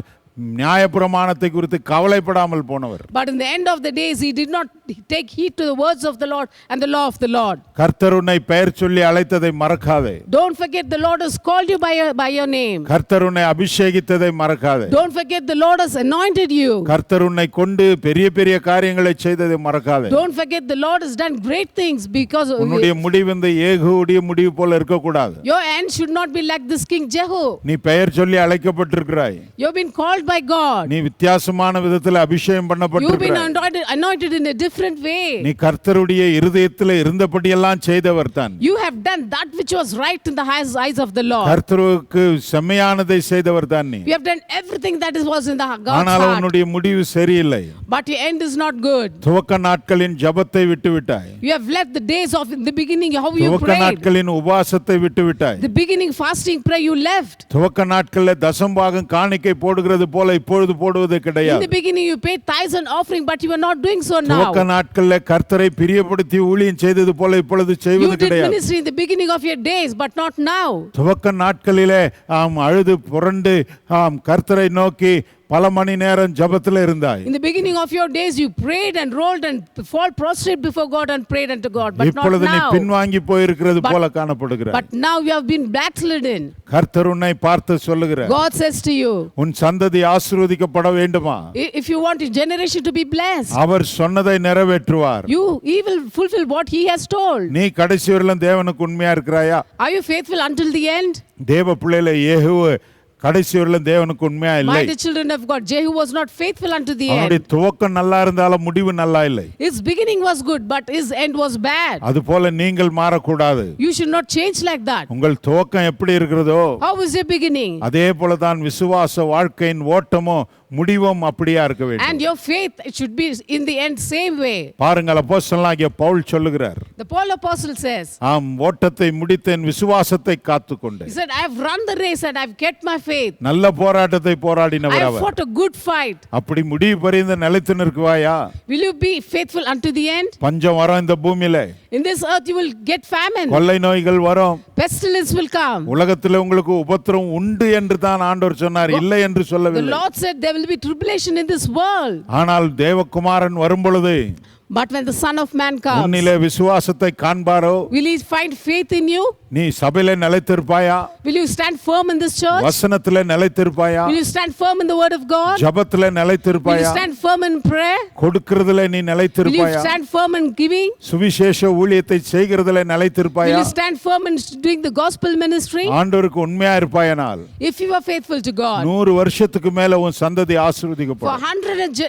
B: நியாயப்பிரமாணத்தை குறித்து கவலைப்படாமல் போனவர்.
C: But in the end of the days he did not take heed to the words of the Lord and the law of the Lord.
B: கர்த்தர் உன்னை பெயர் சொல்லி அழைத்ததை மறக்காதே.
C: Don't forget the Lord has called you by your name.
B: கர்த்தர் உன்னை அபிஷேகித்ததை மறக்காதே.
C: Don't forget the Lord has anointed you.
B: கர்த்தர் உன்னை கொண்டு பெரிய பெரிய காரியங்களை செய்ததை மறக்காதே.
C: Don't forget the Lord has done great things because of
B: உன்னுடைய முடிவு இந்த ஏகுவுடைய முடிவு போல இருக்க கூடாது.
C: Your end should not be like this king Jehu.
B: நீ பெயர் சொல்லி அழைக்கப்பட்டிருக்கிறாய்.
C: You've been called by God.
B: நீ வித்தியாசமான விதத்தில் அபிஷேகம்
C: You've been
B: பண்ணப்பட்டிருக்கிறாய்.
C: anointed in a different way.
B: நீ கர்த்தருடைய இருதயத்தில் இருந்தபடியெல்லாம் செய்தவர் தான்.
C: You have done that which was right in the eyes of the Lord.
B: கர்த்தருக்கு செம்மையானதை செய்தவர் தான் நீ.
C: You have done everything that was in the God's
B: ஆனால்
C: heart.
B: உன்னுடைய முடிவு சரியில்லை.
C: But your end is not good.
B: துவக்க நாட்களின் ஜெபத்தை விட்டுவிட்டாய்.
C: You have left the days of in the beginning how you
B: துவக்க
C: prayed.
B: நாட்களின் உபவாசத்தை விட்டுவிட்டாய்.
C: The beginning fasting prayer you left.
B: துவக்க நாட்களில் தசம்பாகம் காணிக்கை போடுகிறது போல இப்பொழுது போடுவது
C: In
B: கிடையாது.
C: the beginning you paid tithes and offering, but you are not doing so now.
B: துவக்க நாட்களில் கர்த்தரை பிரியப்படுத்தி ஊழியம் செய்தது போல இப்பொழுது
C: You
B: செய்வது
C: did
B: கிடையாது.
C: ministry in the beginning of your days, but not now.
B: துவக்க நாட்களிலே அழுது புரண்டு கர்த்தரை நோக்கி பல மணி நேரம் ஜெபத்துல இருந்தாய்.
C: In the beginning of your days, you prayed and rolled and fall prostrate before God and prayed unto God. But not
B: இப்பொழுது நீ
C: now.
B: பின்வாங்கி போயிருக்கிறது போல காணப்படுகிறாய்.
C: But now you have been backslidden.
B: கர்த்தர் உன்னை பார்த்து சொல்லுகிறார்,
C: God says to you,
B: உன் சந்ததி ஆசீர்வதிக்கப்பட வேண்டுமா?
C: if you want your generation to be blessed,
B: அவர் சொன்னதை நிறைவேற்றுவார்.
C: he will fulfill what he has told.
B: நீ கடைசி வரையிலும் தேவனுக்கு உண்மையா இருக்கிறாயா?
C: Are you faithful until the end?
B: தேவ பிள்ளையில யேகூ கடைசி வரையிலும் தேவனுக்கு உண்மையா இல்லை.
C: My dear children of God, Jehu was not faithful unto the
B: அவனுடைய
C: end.
B: துவக்கம் நல்லா இருந்தாலும் முடிவு நல்லா இல்லை.
C: His beginning was good, but his end was bad.
B: அதுபோல நீங்கள் மாறக்கூடாது.
C: You should not change like that.
B: உங்கள் துவக்கம் எப்படி இருக்கிறதோ
C: How is your beginning?
B: அதே போல தான் விசுவாச வாழ்க்கையின் ஓட்டமோ முடிவும் அப்படியா இருக்க வேண்டும்.
C: And your faith, it should be in the end same way.
B: பாருங்கள், அப்போஸ்தலனாகிய பவுல் சொல்லுகிறார்,
C: The Paul apostle says,
B: ஆம், ஓட்டத்தை முடித்தேன், விசுவாசத்தை காத்துக்கொண்டேன்.
C: he said, I have run the race and I have kept my faith.
B: நல்ல போராட்டத்தை
C: I
B: போராடினவர்
C: have
B: our.
C: fought a good fight.
B: அப்படி முடிவு பரிந்து நிலைத்து நிற்குவாயா?
C: Will you be faithful unto the end?
B: பஞ்சம் வரும் இந்த பூமியில,
C: In this earth you will get famine.
B: கொள்ளை நோய்கள் வரும்,
C: Pestilence will come.
B: உலகத்தில் உங்களுக்கு உபத்திரம் உண்டு என்று தான் ஆண்டவர் சொன்னார், இல்லை என்று
C: The
B: சொல்லவில்லை.
C: Lord said there will be tribulation in this world.
B: ஆனால் தேவகுமாரன் வரும் பொழுது
C: But when the Son of Man comes,
B: உன்னிலே விசுவாசத்தை காண்பாரோ,
C: will he find faith in you?
B: நீ சபையில நிலைத்திருப்பாயா?
C: Will you stand firm in this church?
B: வசனத்திலே நிலைத்திருப்பாயா?
C: Will you stand firm in the word of God?
B: ஜெபத்திலே
C: Will you
B: நிலைத்திருப்பாயா?
C: stand firm in prayer?
B: கொடுக்கிறதிலே நீ
C: Will you
B: நிலைத்திருப்பாயா?
C: stand firm in giving?
B: சுவிசேஷ ஊழியத்தை செய்கிறதிலே
C: Will
B: நிலைத்திருப்பாயா?
C: you stand firm in doing the gospel ministry?
B: ஆண்டவருக்கு உண்மையா இருப்பாயனால்
C: If you are faithful to God,
B: 100 வருஷத்துக்கு மேல உன் சந்ததி
C: for
B: ஆசீர்வதிக்கப்படும்.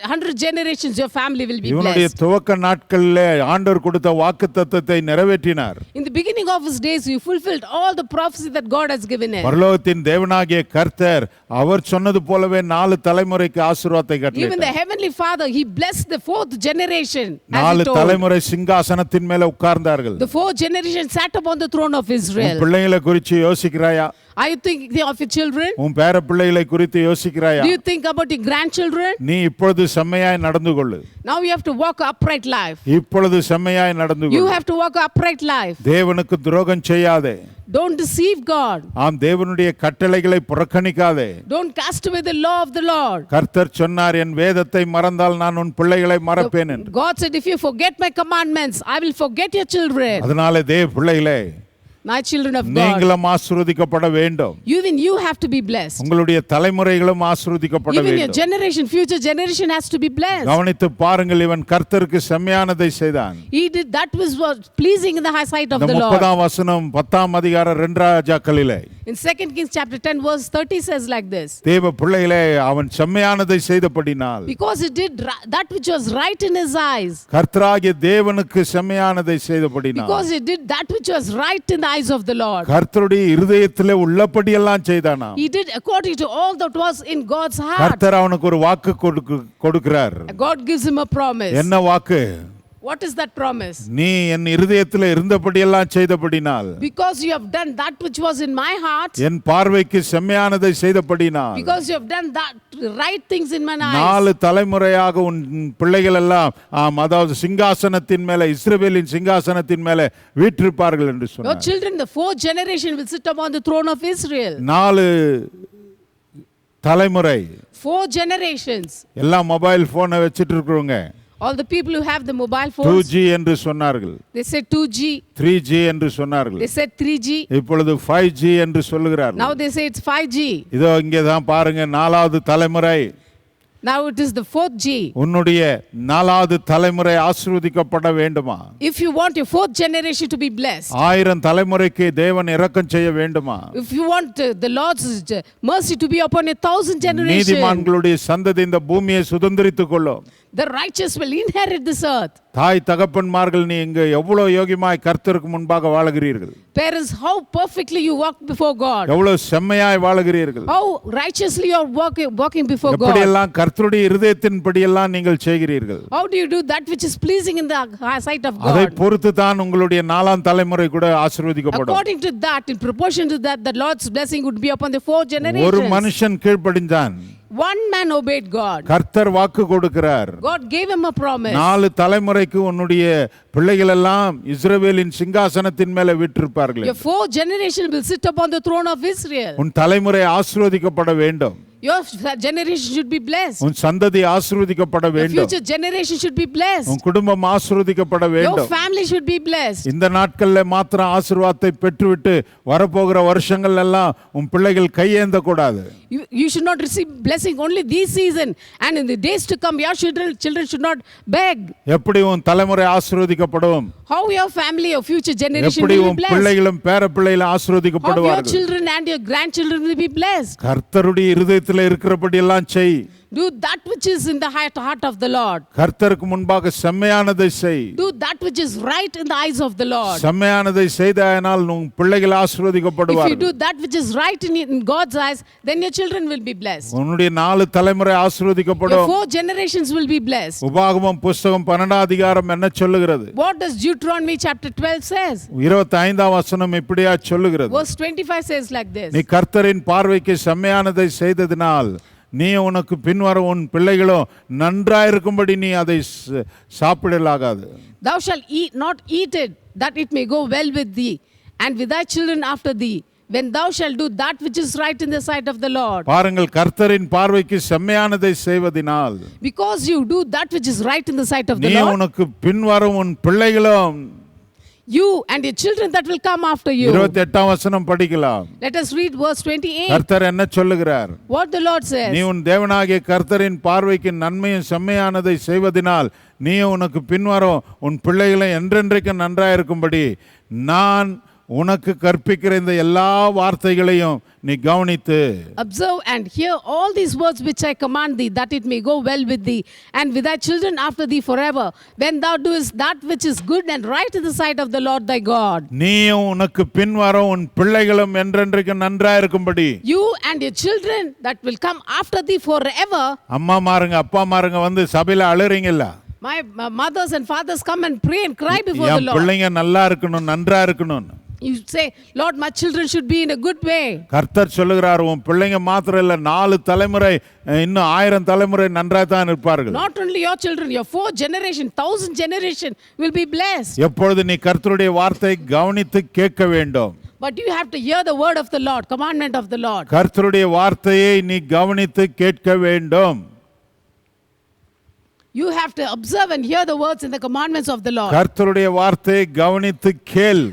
C: 100 generations your family will be
B: இவனுடைய
C: blessed.
B: துவக்க நாட்களிலே ஆண்டவர் கொடுத்த வாக்குத்தத்தத்தை நிறைவேற்றினார்.
C: In the beginning of his days, you fulfilled all the prophecy that God has given him.
B: பரலோகத்தின் தேவனாகிய கர்த்தர் அவர் சொன்னது போலவே 4 தலைமுறைக்கு ஆசீர்வாதத்தை
C: Even the
B: கட்டளையிட்டார்.
C: heavenly Father, he blessed the 4th generation. As
B: 4
C: he told.
B: தலைமுறை சிங்காசனத்தின் மேல உட்கார்ந்தார்கள்.
C: The 4th generation sat upon the throne of
B: உன்
C: Israel.
B: பிள்ளைகளை குறித்து யோசிக்கிறாயா?
C: Are you thinking of your children?
B: உன் பேர பிள்ளைகளை குறித்து யோசிக்கிறாயா?
C: Do you think about your grandchildren?
B: நீ இப்பொழுது செம்மையாய் நடந்து கொள்ளு.
C: Now you have to walk upright life.
B: இப்பொழுது செம்மையாய் நடந்து
C: You
B: கொள்ளு.
C: have to walk upright life.
B: தேவனுக்கு துரோகம் செய்யாதே.
C: Don't deceive God.
B: ஆம், தேவனுடைய கட்டளைகளை புறக்கணிக்காதே.
C: Don't cast away the law of the Lord.
B: கர்த்தர் சொன்னார், என் வேதத்தை மறந்தால் நான் உன் பிள்ளைகளை மறப்பேன் என்று.
C: God said, if you forget my commandments, I will forget your children.
B: அதனால தேவ பிள்ளைகளே,
C: My children of God.
B: நீங்களும் ஆசீர்வதிக்கப்பட வேண்டும்.
C: Even you have to be blessed.
B: உங்களுடைய தலைமுறைகளும் ஆசீர்வதிக்கப்பட
C: Even your
B: வேண்டும்.
C: generation, future generation has to be blessed.
B: கவனித்து பாருங்கள், இவன் கர்த்தருக்கு செம்மையானதை செய்தான்.
C: He did that which was pleasing in the high sight of
B: இந்த
C: the Lord.
B: 30ஆம் வசனம் 10ஆம் அதிகாரம் 2 ராஜாக்களிலே
C: In 2 Kings chapter 10 verse 30 says like this.
B: தேவ பிள்ளைகளே, அவன் செம்மையானதை செய்தபடினால்,
C: Because he did that which was right in his eyes.
B: கர்த்தராகிய தேவனுக்கு செம்மையானதை செய்தபடினால்,
C: Because he did that which was right in the eyes of the Lord.
B: கர்த்தருடைய இருதயத்திலே உள்ளபடியெல்லாம் செய்தானாம்.
C: He did according to all that was in God's heart.
B: கர்த்தர் அவனுக்கு ஒரு வாக்கு கொடுக்கிறார்.
C: God gives him a promise.
B: என்ன வாக்கு?
C: What is that promise?
B: நீ என் இருதயத்திலே இருந்தபடியெல்லாம் செய்தபடினால்,
C: Because you have done that which was in my heart.
B: என் பார்வைக்கு செம்மையானதை செய்தபடினால்,
C: Because you have done that right things in my eyes.
B: 4 தலைமுறையாக உன் பிள்ளைகள் எல்லாம் அதாவது சிங்காசனத்தின் மேல, இஸ்ரவேலின் சிங்காசனத்தின் மேல வீற்றிருப்பார்கள் என்று
C: Your
B: சொன்னார்.
C: children, the 4th generation will sit upon the throne of Israel.
B: 4 தலைமுறை
C: 4 generations.
B: எல்லாம் மொபைல் போனை வச்சிட்டு இருக்கிறவங்க
C: All the people who have the mobile phones,
B: 2G என்று சொன்னார்கள்,
C: they said 2G,
B: 3G என்று சொன்னார்கள்,
C: they said 3G,
B: இப்பொழுது 5G என்று சொல்லுகிறார்கள்.
C: now they say it's 5G.
B: இதோ இங்கே தான் பாருங்க, 4வது தலைமுறை.
C: Now it is the 4th G.
B: உன்னுடைய 4வது தலைமுறை ஆசீர்வதிக்கப்பட வேண்டுமா?
C: If you want your 4th generation to be blessed,
B: 1000 தலைமுறைக்கு தேவன் இரக்கம் செய்ய வேண்டுமா?
C: if you want the Lord's mercy to be upon 1,000 generations,
B: நீதிமான்களுடைய சந்ததி இந்த பூமியை சுதந்தரித்துக் கொள்ளும்.
C: the righteous will inherit this earth.
B: தாய் தகப்பன்மார்கள், நீ இங்கு எவ்வளவு யோகியமாய் கர்த்தருக்கு முன்பாக வாழுகிறீர்கள்.
C: Parents, how perfectly you walk before God.
B: எவ்வளவு செம்மையாய் வாழுகிறீர்கள்.
C: How righteously you are walking before God.
B: எப்படியெல்லாம் கர்த்தருடைய இருதயத்தின்படியெல்லாம் நீங்கள் செய்கிறீர்கள்.
C: How do you do that which is pleasing in the sight of
B: அதை
C: God?
B: பொறுத்து தான் உங்களுடைய 4ஆம் தலைமுறை கூட ஆசீர்வதிக்கப்படும்.
C: According to that, in proportion to that, the Lord's blessing would be upon the 4
B: ஒரு
C: generations.
B: மனுஷன் கீழ்ப்படிந்தான்,
C: One man obeyed God.
B: கர்த்தர் வாக்கு கொடுக்கிறார்.
C: God gave him a promise.
B: 4 தலைமுறைக்கு உன்னுடைய பிள்ளைகள் எல்லாம் இஸ்ரவேலின் சிங்காசனத்தின் மேல வீற்றிருப்பார்கள்.
C: Your 4th generation will sit upon the throne of Israel.
B: உன் தலைமுறை ஆசீர்வதிக்கப்பட வேண்டும்.
C: Your generation should be blessed.
B: உன் சந்ததி ஆசீர்வதிக்கப்பட
C: Your
B: வேண்டும்.
C: future generation should be blessed.
B: உன் குடும்பம் ஆசீர்வதிக்கப்பட
C: Your
B: வேண்டும்.
C: family should be blessed.
B: இந்த நாட்கள்ல மாத்திரம் ஆசீர்வாதத்தை பெற்றுவிட்டு வரப்போகிற வருஷங்கள் எல்லாம் உன் பிள்ளைகள் கையேந்த கூடாது.
C: You should not receive blessing only this season, and in the days to come your children should not beg.
B: எப்படி உன் தலைமுறை ஆசீர்வதிக்கப்படும்?
C: How your family, your future generation
B: எப்படி
C: will
B: உன்
C: be blessed.
B: பிள்ளைகளும் பேர பிள்ளைகளும்
C: How your
B: ஆசீர்வதிக்கப்படுவார்கள்?
C: children and your grandchildren will be blessed.
B: கர்த்தருடைய இருதயத்தில் இருக்கிறபடி எல்லாம் செய்.
C: Do that which is in the heart of the Lord.
B: கர்த்தருக்கு முன்பாக செம்மையானதை செய்.
C: Do that which is right in the eyes of the Lord.
B: செம்மையானதை செய்தானால் உன் பிள்ளைகள்
C: If you
B: ஆசீர்வதிக்கப்படுவார்கள்.
C: do that which is right in God's eyes, then your children will be blessed.
B: உன்னுடைய 4 தலைமுறை
C: Your
B: ஆசீர்வதிக்கப்படும்.
C: 4 generations will be blessed.
B: உபாகமம் புஸ்தகம் 12 அதிகாரம் என்ன சொல்லுகிறது?
C: What does Deuteronomy chapter 12 says?
B: 25 வசனம் இப்படியா சொல்லுகிறது.
C: Verse 25 says like this.
B: நீ கர்த்தரின் பார்வைக்கு செம்மையானதை செய்ததினால் நீ உனக்கு பின்வர உன் பிள்ளைகளோ நன்றாயிருக்கும்படி நீ அதை சாப்பிடலாகாது.
C: Thou shalt not eat it, that it may go well with thee, and with thy children after thee, when thou shalt do that which is right in the sight of the Lord.
B: பாருங்கள், கர்த்தரின் பார்வைக்கு செம்மையானதை செய்வதினால்
C: Because you do that which is right in the sight of the
B: நீ
C: Lord,
B: உனக்கு பின்வரும் உன் பிள்ளைகளும்.
C: you and your children that will come after you.
B: 28 வசனம் படிக்கலாம்.
C: Let us read verse 28.
B: கர்த்தர் என்ன சொல்லுகிறார்?
C: What the Lord says.
B: நீ உன் தேவனாகிய கர்த்தரின் பார்வைக்கு நன்மையும் செம்மையானதை செய்வதினால் நீ உனக்கு பின்வரும் உன் பிள்ளைகளை என்றென்றைக்கு நன்றாயிருக்கும்படி நான் உனக்கு கற்பிக்கிற இந்த எல்லா வார்த்தைகளையும் நீ கவனித்து
C: Observe and hear all these words which I command thee, that it may go well with thee, and with thy children after thee forever, when thou doest that which is good and right in the sight of the Lord thy God.
B: நீ உனக்கு பின்வரும் உன் பிள்ளைகளும் என்றென்றைக்கு நன்றாயிருக்கும்படி.
C: You and your children that will come after thee forever.
B: அம்மா மாருங்க அப்பா மாருங்க வந்து சபையில அழுறீங்கல்ல?
C: My mothers and fathers come and pray and cry before the
B: N
C: Lord.
B: பிள்ளைங்க நல்லா இருக்கணும், நன்றா இருக்கணும்.
C: You say, Lord, my children should be in a good way.
B: கர்த்தர் சொல்லுகிறார், உன் பிள்ளைங்க மாத்திரம் இல்ல 4 தலைமுறை இன்னும் 1000 தலைமுறை நன்றாய் தான் இருப்பார்கள்.
C: Not only your children, your 4 generation, 1000 generation will be blessed.
B: எப்பொழுது நீ கர்த்தருடைய வார்த்தையை கவனித்து கேட்க வேண்டும்.
C: But you have to hear the word of the Lord, commandment of the Lord.
B: கர்த்தருடைய வார்த்தையை நீ கவனித்து கேட்க வேண்டும்.
C: You have to observe and hear the words and the commandments of the Lord.
B: கர்த்தருடைய வார்த்தையை கவனித்து கேள்.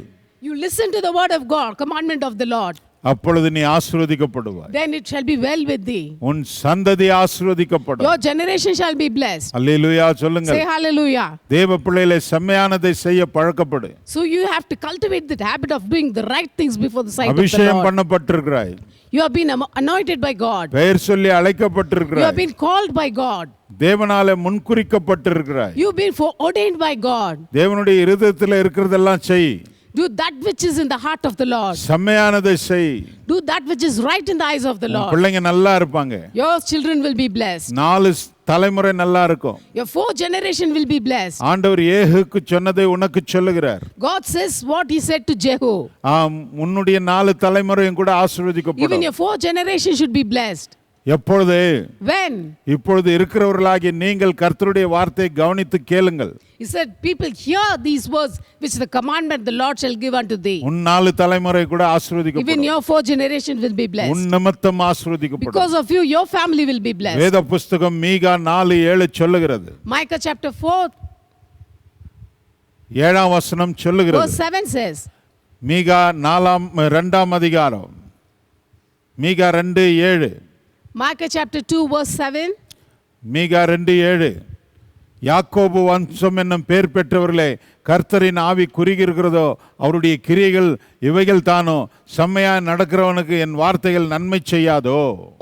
C: You listen to the word of God, commandment of the Lord.
B: அப்பொழுது நீ ஆசீர்வதிக்கப்படுவாய்.
C: Then it shall be well with thee.
B: உன் சந்ததி ஆசீர்வதிக்கப்படும்.
C: Your generation shall be blessed.
B: அல்லேலூயா சொல்லுங்க.
C: Say hallelujah.
B: தேவ பிள்ளைகளை செம்மையானதை செய்ய பழக்கப்படு.
C: So you have to cultivate the habit of doing the right things before the sight of the
B: அபிஷேகம்
C: Lord.
B: பண்ணப்பட்டிருக்கிறாய்.
C: You have been anointed by God.
B: பெயர் சொல்லி
C: You have
B: அழைக்கப்பட்டிருக்கிறாய்.
C: been called by God.
B: தேவனாலே முன்குறிக்கப்பட்டிருக்கிறாய்.
C: You've been ordained by God.
B: தேவனுடைய இருதயத்தில் இருக்கிறதெல்லாம் செய்.
C: Do that which is in the heart of the Lord.
B: செம்மையானதை செய்.
C: Do that which is right in the eyes of the Lord.
B: பிள்ளைங்க நல்லா இருப்பாங்க.
C: Your children will be blessed.
B: 4 தலைமுறை நல்லா இருக்கும்.
C: Your 4 generation will be blessed.
B: ஆண்டவர் ஏகுக்கு சொன்னதை உனக்கு சொல்லுகிறார்.
C: God says what he said to Jehu.
B: உன்னுடைய 4 தலைமுறையும் கூட
C: Even
B: ஆசீர்வதிக்கப்படும்.
C: your 4 generation should be blessed.
B: எப்பொழுது?
C: When?
B: இப்பொழுது இருக்கிறவர்களாகிய நீங்கள் கர்த்தருடைய வார்த்தையை கவனித்து கேளுங்கள்.
C: He said, people hear these words which the commandment the Lord shall give unto thee.
B: உன் 4 தலைமுறை கூட
C: Even
B: ஆசீர்வதிக்கப்படும்.
C: your 4 generation will be
B: உன்
C: blessed.
B: நிமித்தம் ஆசீர்வதிக்கப்படும்.
C: Because of you, your family will be blessed.
B: வேத புஸ்தகம் மீகா 4:7 சொல்லுகிறது.
C: Micah chapter 4
B: 7 வசனம்
C: verse
B: சொல்லுகிறது.
C: 7 says,
B: மீகா 2 அதிகாரம் மீகா 2:7.
C: Micah chapter 2 verse 7,
B: மீகா 2:7. யாக்கோபு வம்சம் என்னும் பேர் பெற்றவர்களே, கர்த்தரின் ஆவி குறுகியிருக்கிறதோ அவருடைய கிரியைகள் இவைகள் தானோ, செம்மையாய் நடக்கிறவனுக்கு என் வார்த்தைகள் நன்மை செய்யாதோ.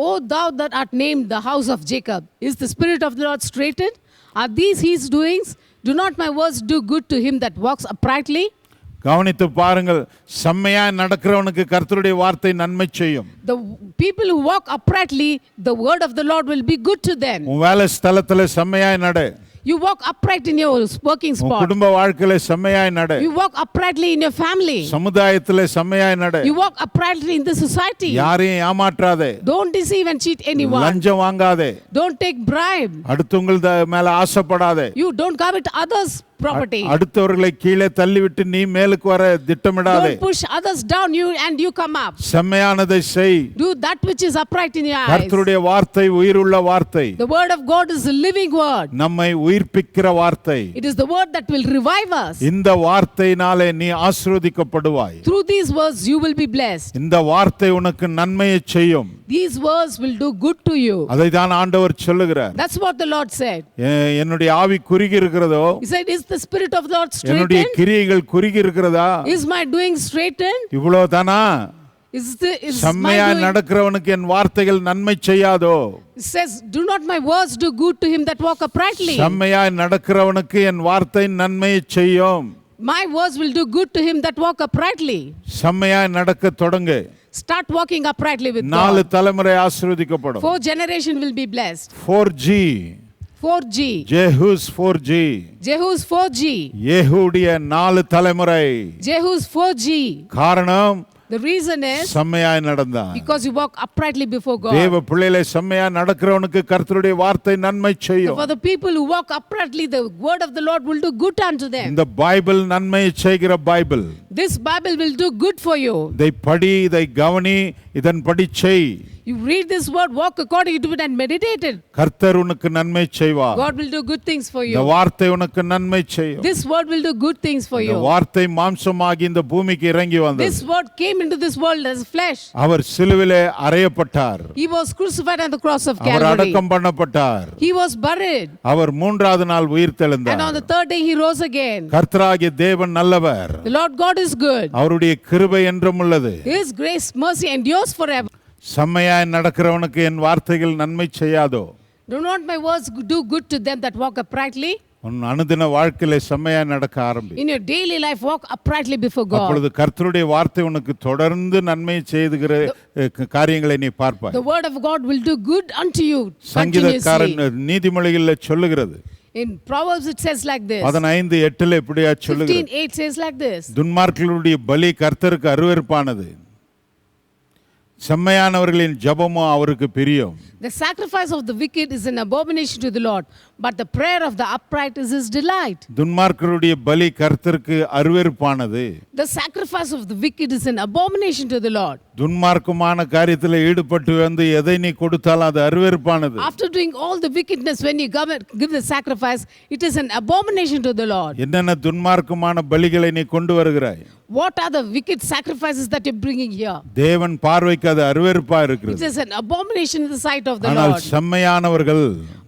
C: O thou that art named the house of Jacob, is the spirit of the Lord straitened? Are these his doings? Do not my words do good to him that walks uprightly?
B: கவனித்து பாருங்கள், செம்மையாய் நடக்கிறவனுக்கு கர்த்தருடைய வார்த்தை நன்மை செய்யும்.
C: The people who walk uprightly, the word of the Lord will be good to them.
B: உன் வேலை ஸ்தலத்துல செம்மையாய் நட.
C: You walk upright in your working
B: உன்
C: spot.
B: குடும்ப வாழ்க்கையில செம்மையாய் நட.
C: You walk uprightly in your family.
B: சமுதாயத்திலே செம்மையாய் நட.
C: You walk uprightly in the society.
B: யாரையும் ஏமாற்றாதே.
C: Don't deceive and cheat anyone.
B: லஞ்சம் வாங்காதே.
C: Don't take bribe.
B: அடுத்தவங்க மேல ஆசைப்படாதே.
C: You don't covet others' property.
B: அடுத்தவர்களை கீழே தள்ளிவிட்டு நீ மேலுக்கு வர திட்டமிடாதே.
C: Don't push others down and you come up.
B: செம்மையானதை செய்.
C: Do that which is upright in your eyes.
B: கர்த்தருடைய வார்த்தை உயிருள்ள வார்த்தை.
C: The word of God is a living word.
B: நம்மை உயிர்ப்பிக்கிற வார்த்தை.
C: It is the word that will revive us.
B: இந்த வார்த்தையினாலே நீ ஆசீர்வதிக்கப்படுவாய்.
C: Through these words you will be blessed.
B: இந்த வார்த்தை உனக்கு நன்மையை செய்யும்.
C: These words will do good to you.
B: அதை தான் ஆண்டவர் சொல்லுகிறார்.
C: That's what the Lord said.
B: என்னுடைய ஆவி குறுகி இருக்கிறதோ?
C: He said, is the spirit of the Lord
B: என்னுடைய
C: straightened?
B: கிரியைகள் குறுகி இருக்கிறதா?
C: Is my doing straightened?
B: இவ்வளவுதானா?
C: Is my
B: செம்மையாய்
C: doing?
B: நடக்கிறவனுக்கு என் வார்த்தைகள் நன்மை செய்யாதோ?
C: It says, do not my words do good to him that walk uprightly?
B: செம்மையாய் நடக்கிறவனுக்கு என் வார்த்தை நன்மையை செய்யும்.
C: My words will do good to him that walk uprightly.
B: செம்மையாய் நடக்க தொடங்கு.
C: Start walking uprightly with
B: 4
C: God.
B: தலைமுறை ஆசீர்வதிக்கப்படும்.
C: 4 generation will be blessed.
B: 4G.
C: 4G.
B: ஜெஹூஸ் 4G.
C: Jehu's 4G.
B: யெகூடைய 4 தலைமுறை.
C: Jehu's 4G.
B: காரணம்
C: The reason is
B: செம்மையாய் நடந்தான்.
C: because you walk uprightly before God.
B: தேவ பிள்ளைகளை செம்மையாய் நடக்கிறவனுக்கு கர்த்தருடைய வார்த்தை நன்மை செய்யும்.
C: For the people who walk uprightly, the word of the Lord will do good unto them.
B: இந்த பைபிள் நன்மை செய்கிற Bible.
C: This Bible will do good for you.
B: இதை படி, இதை கவனி, இதன்படி செய்.
C: You read this word, walk according to it and meditate it.
B: கர்த்தர் உனக்கு நன்மை செய்வார்.
C: God will do good things for
B: இந்த
C: you.
B: வார்த்தை உனக்கு நன்மை செய்யும்.
C: This word will do good things for
B: இந்த
C: you.
B: வார்த்தை மாம்சமாகி இந்த பூமிக்கு இறங்கி வந்தது.
C: This word came into this world as flesh.
B: Our சிலுவிலே அறையப்பட்டார்.
C: He was crucified on the cross of
B: our
C: Calvary.
B: அடக்கம் பண்ணப்பட்டார்.
C: He was buried.
B: அவர் 3வது நாள்
C: And
B: உயிர்த்தெழுந்தார்.
C: on the 3rd day he rose again.
B: கர்த்தராகிய தேவன் நல்லவர்.
C: The Lord God is good.
B: அவருடைய கிருபை என்றும் உள்ளது.
C: His grace, mercy endures forever.
B: செம்மையாய் நடக்கிறவனுக்கு என் வார்த்தைகள் நன்மை செய்யாதோ?
C: Do not my words do good to them that walk uprightly?
B: உன் அனுதின வாழ்க்கையில செம்மையாய் நடக்க ஆரம்பி.
C: In your daily life, walk uprightly before God.
B: அப்பொழுது கர்த்தருடைய வார்த்தை உனக்கு தொடர்ந்து நன்மை செய்துகிற காரியங்களை நீ பார்ப்பாய்.
C: The word of God will do good unto you
B: சங்கீதக்காரன்
C: continuously.
B: நீதிமொழிகளில் சொல்லுகிறது.
C: In Proverbs it says like this.
B: 15:8 இப்படியா சொல்லுகிறது.
C: 15:8 says like this.
B: துன்மார்க்கர்களுடைய பலி கர்த்தருக்கு அருவருப்பானது. செம்மையானவர்களின் ஜெபமோ அவருக்கு பிரியம்.
C: The sacrifice of the wicked is an abomination to the Lord, but the prayer of the upright is his delight.
B: துன்மார்க்கருடைய பலி கர்த்தருக்கு அருவருப்பானது.
C: The sacrifice of the wicked is an abomination to the Lord.
B: துன்மார்க்கமான காரியத்தில் ஈடுபட்டு வந்து எதை நீ கொடுத்தாலும் அது அருவருப்பானது.
C: After doing all the wickedness, when you give the sacrifice, it is an abomination to the Lord.
B: என்னென்ன துன்மார்க்கமான பலிகளை நீ கொண்டு வருகிறாய்?
C: What are the wicked sacrifices that you're bringing here?
B: தேவன் பார்வைக்கு அது அருவருப்பா
C: It
B: இருக்கிறது.
C: is an abomination in the sight of the
B: ஆனால்
C: Lord.
B: செம்மையானவர்கள்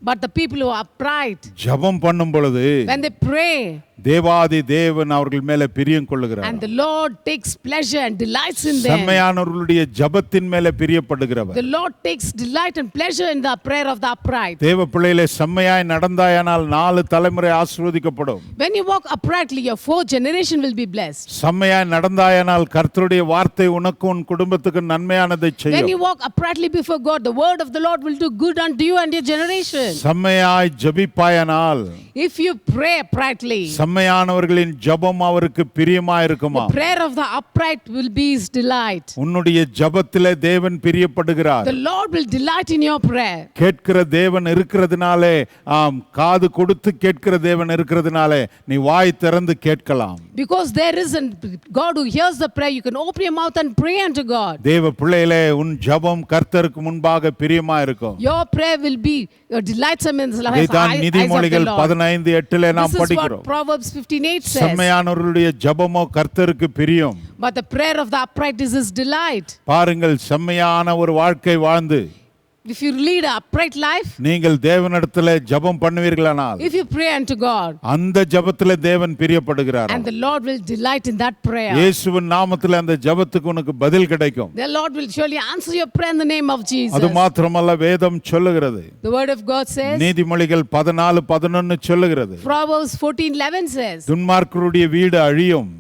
C: But the people who are upright,
B: ஜெபம் பண்ணும் பொழுது
C: when they pray,
B: தேவாதி தேவன் அவர்கள் மேல பிரியம் கொள்ளுகிறார்.
C: and the Lord takes pleasure and delights in them.
B: செம்மையானவர்களுடைய ஜெபத்தின் மேல பிரியப்படுகிறவர்.
C: The Lord takes delight and pleasure in the prayer of the upright.
B: தேவ பிள்ளைகளே செம்மையாய் நடந்தாயானால் 4 தலைமுறை ஆசீர்வதிக்கப்படும்.
C: When you walk uprightly, your 4th generation will be blessed.
B: செம்மையாய் நடந்தாயானால் கர்த்தருடைய வார்த்தை உனக்கு உன் குடும்பத்துக்கு நன்மையானதை
C: When
B: செய்யும்.
C: you walk uprightly before God, the word of the Lord will do good unto you and your generation.
B: செம்மையாய் ஜெபிப்பாயானால்
C: If you pray uprightly,
B: செம்மையானவர்களின் ஜெபம் அவருக்கு பிரியமாயிருக்குமா?
C: the prayer of the upright will be his delight.
B: உன்னுடைய ஜெபத்திலே தேவன் பிரியப்படுகிறார்.
C: The Lord will delight in your prayer.
B: கேட்கிற தேவன் இருக்கிறதுனாலே, ஆம், காது கொடுத்து கேட்கிற தேவன் இருக்கிறதுனாலே நீ வாய் திறந்து கேட்கலாம்.
C: Because there is a God who hears the prayer, you can open your mouth and pray unto God.
B: தேவ பிள்ளைகளே உன் ஜெபம் கர்த்தருக்கு முன்பாக பிரியமா இருக்கும்.
C: Your prayer will be delightsome in the life
B: இதைத்தான்
C: eyes of the
B: நீதிமொழிகள்
C: Lord.
B: 15:8 நாம்
C: This is what
B: படிக்கிறோம்.
C: Proverbs 15:8 says.
B: செம்மையானவர்களுடைய ஜெபமோ கர்த்தருக்கு பிரியம்.
C: But the prayer of the upright is his delight.
B: பாருங்கள், செம்மையான ஒரு வாழ்க்கை வாழ்ந்து
C: If you lead an upright life,
B: நீங்கள் தேவனிடத்தில் ஜெபம் பண்ணுவீர்களானால்
C: if you pray unto God,
B: அந்த ஜெபத்தில் தேவன் பிரியப்படுகிறார்.
C: and the Lord will delight in that prayer.
B: இயேசுவின் நாமத்தில் அந்த ஜெபத்துக்கு உனக்கு பதில் கிடைக்கும்.
C: The Lord will surely answer your prayer in the name of Jesus.
B: அது மாத்திரமல்ல, வேதம் சொல்லுகிறது.
C: The word of God says,
B: நீதிமொழிகள் 14:11 சொல்லுகிறது.
C: Proverbs 14:11 says,
B: துன்மார்க்கருடைய வீடு அழியும்,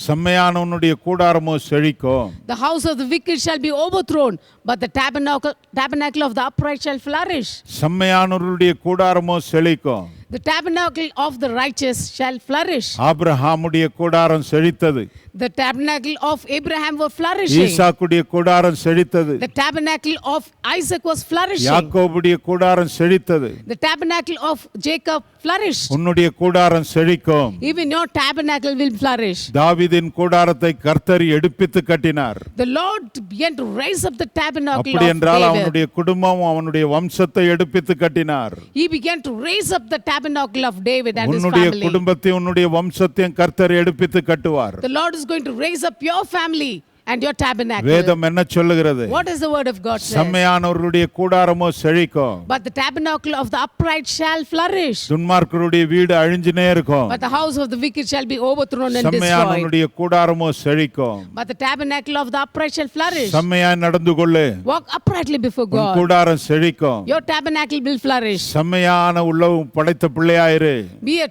B: செம்மையானவனுடைய கூடாரமோ செழிக்கும்.
C: the house of the wicked shall be overthrown, but the tabernacle of the upright shall flourish.
B: செம்மையானவருடைய கூடாரமோ செழிக்கும்.
C: The tabernacle of the righteous shall flourish.
B: ஆபிரகாமுடைய கூடாரம் செழித்தது.
C: The tabernacle of Abraham were flourishing.
B: ஈசாக்குடைய கூடாரம் செழித்தது.
C: The tabernacle of Isaac was flourishing.
B: யாக்கோபுடைய கூடாரம் செழித்தது.
C: The tabernacle of Jacob flourished.
B: உன்னுடைய கூடாரம் செழிக்கும்.
C: Even your tabernacle will flourish.
B: தாவீதின் கூடாரத்தை கர்த்தர் எடுப்பித்து கட்டினார்.
C: The Lord began to raise up the tabernacle
B: அப்படி
C: of
B: என்றால்
C: David.
B: அவனுடைய குடும்பம் அவனுடைய வம்சத்தை எடுப்பித்து கட்டினார்.
C: He began to raise up the tabernacle of David and his
B: உன்னுடைய
C: family.
B: குடும்பத்தை உன்னுடைய வம்சத்தையும் கர்த்தர் எடுப்பித்து கட்டுவார்.
C: The Lord is going to raise up your family and your tabernacle.
B: வேதம் என்ன சொல்லுகிறது?
C: What does the word of God say?
B: செம்மையானவர்களுடைய கூடாரமோ செழிக்கும்.
C: But the tabernacle of the upright shall flourish.
B: துன்மார்க்கருடைய வீடு அழிஞ்சினே இருக்கும்.
C: But the house of the wicked shall be overthrown and destroyed.
B: செம்மையானவர்களுடைய கூடாரமோ செழிக்கும்.
C: But the tabernacle of the upright shall flourish.
B: செம்மையாய் நடந்து கொள்ளு.
C: Walk uprightly before
B: உன்
C: God.
B: கூடாரம் செழிக்கும்.
C: Your tabernacle will flourish.
B: செம்மையான உள்ளம் படைத்த பிள்ளையாயிரு.
C: Be a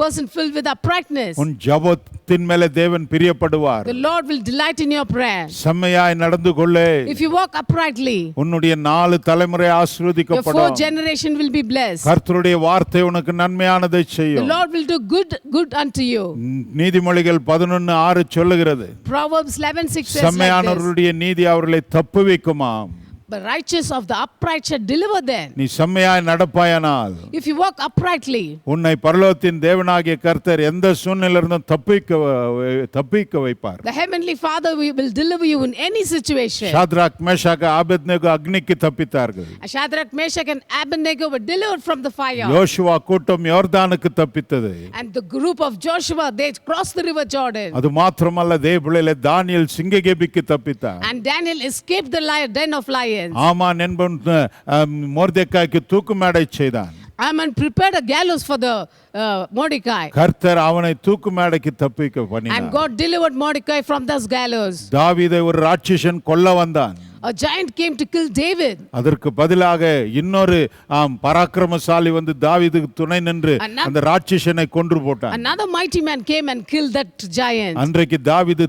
C: person filled with uprightness.
B: உன் ஜெபத்தின் மேலே தேவன் பிரியப்படுவார்.
C: The Lord will delight in your prayer.
B: செம்மையாய் நடந்து கொள்ளு.
C: If you walk uprightly,
B: உன்னுடைய 4 தலைமுறை
C: your
B: ஆசீர்வதிக்கப்படும்.
C: 4th generation will be blessed.
B: கர்த்தருடைய வார்த்தை உனக்கு நன்மையானதை
C: The
B: செய்யும்.
C: Lord will do good unto you.
B: நீதிமொழிகள் 11:6 சொல்லுகிறது.
C: Proverbs 11:6 says like this.
B: செம்மையானவருடைய நீதி அவர்களை தப்புவிக்குமாம்.
C: The righteous of the upright shall deliver them.
B: நீ செம்மையாய் நடப்பாயானால்
C: If you walk uprightly,
B: உன்னை பரலோகத்தின் தேவனாகிய கர்த்தர் எந்த சூழ்நிலையிலிருந்தும் தப்பிக்க வைப்பார்.
C: the heavenly Father will deliver you in any situation.
B: Shadrach Meshach Abednego அக்னிக்கு தப்பித்தார்கள்.
C: Shadrach, Meshach and Abednego were delivered from the fire.
B: யோசுவா கூட்டம் யோர்தானுக்கு தப்பித்தது.
C: And the group of Joshua, they crossed the river Jordan.
B: அது மாத்திரமல்ல தேவபிள்ளையிலே தானியேல் சிங்ககேபிக்கு தப்பித்தான்.
C: And Daniel escaped the den of lions.
B: ஆமான் என்பவன் மொர்தெக்காய்க்கு தூக்கு மேடை செய்தான்.
C: Haman prepared a gallows for the Mordecai.
B: கர்த்தர் அவனை தூக்கு மேடைக்கு தப்பிக்க பண்ணினார்.
C: And God delivered Mordecai from this gallows.
B: தாவீதை ஒரு ராட்சசன் கொல்ல வந்தான்.
C: A giant came to kill David.
B: அதற்கு பதிலாக இன்னொரு பராக்கிரமசாலி வந்து தாவீதுக்கு துணை நின்று அந்த ராட்சசனை கொன்று போட்டான்.
C: Another mighty man came and killed that giant.
B: அன்றைக்கு தாவீது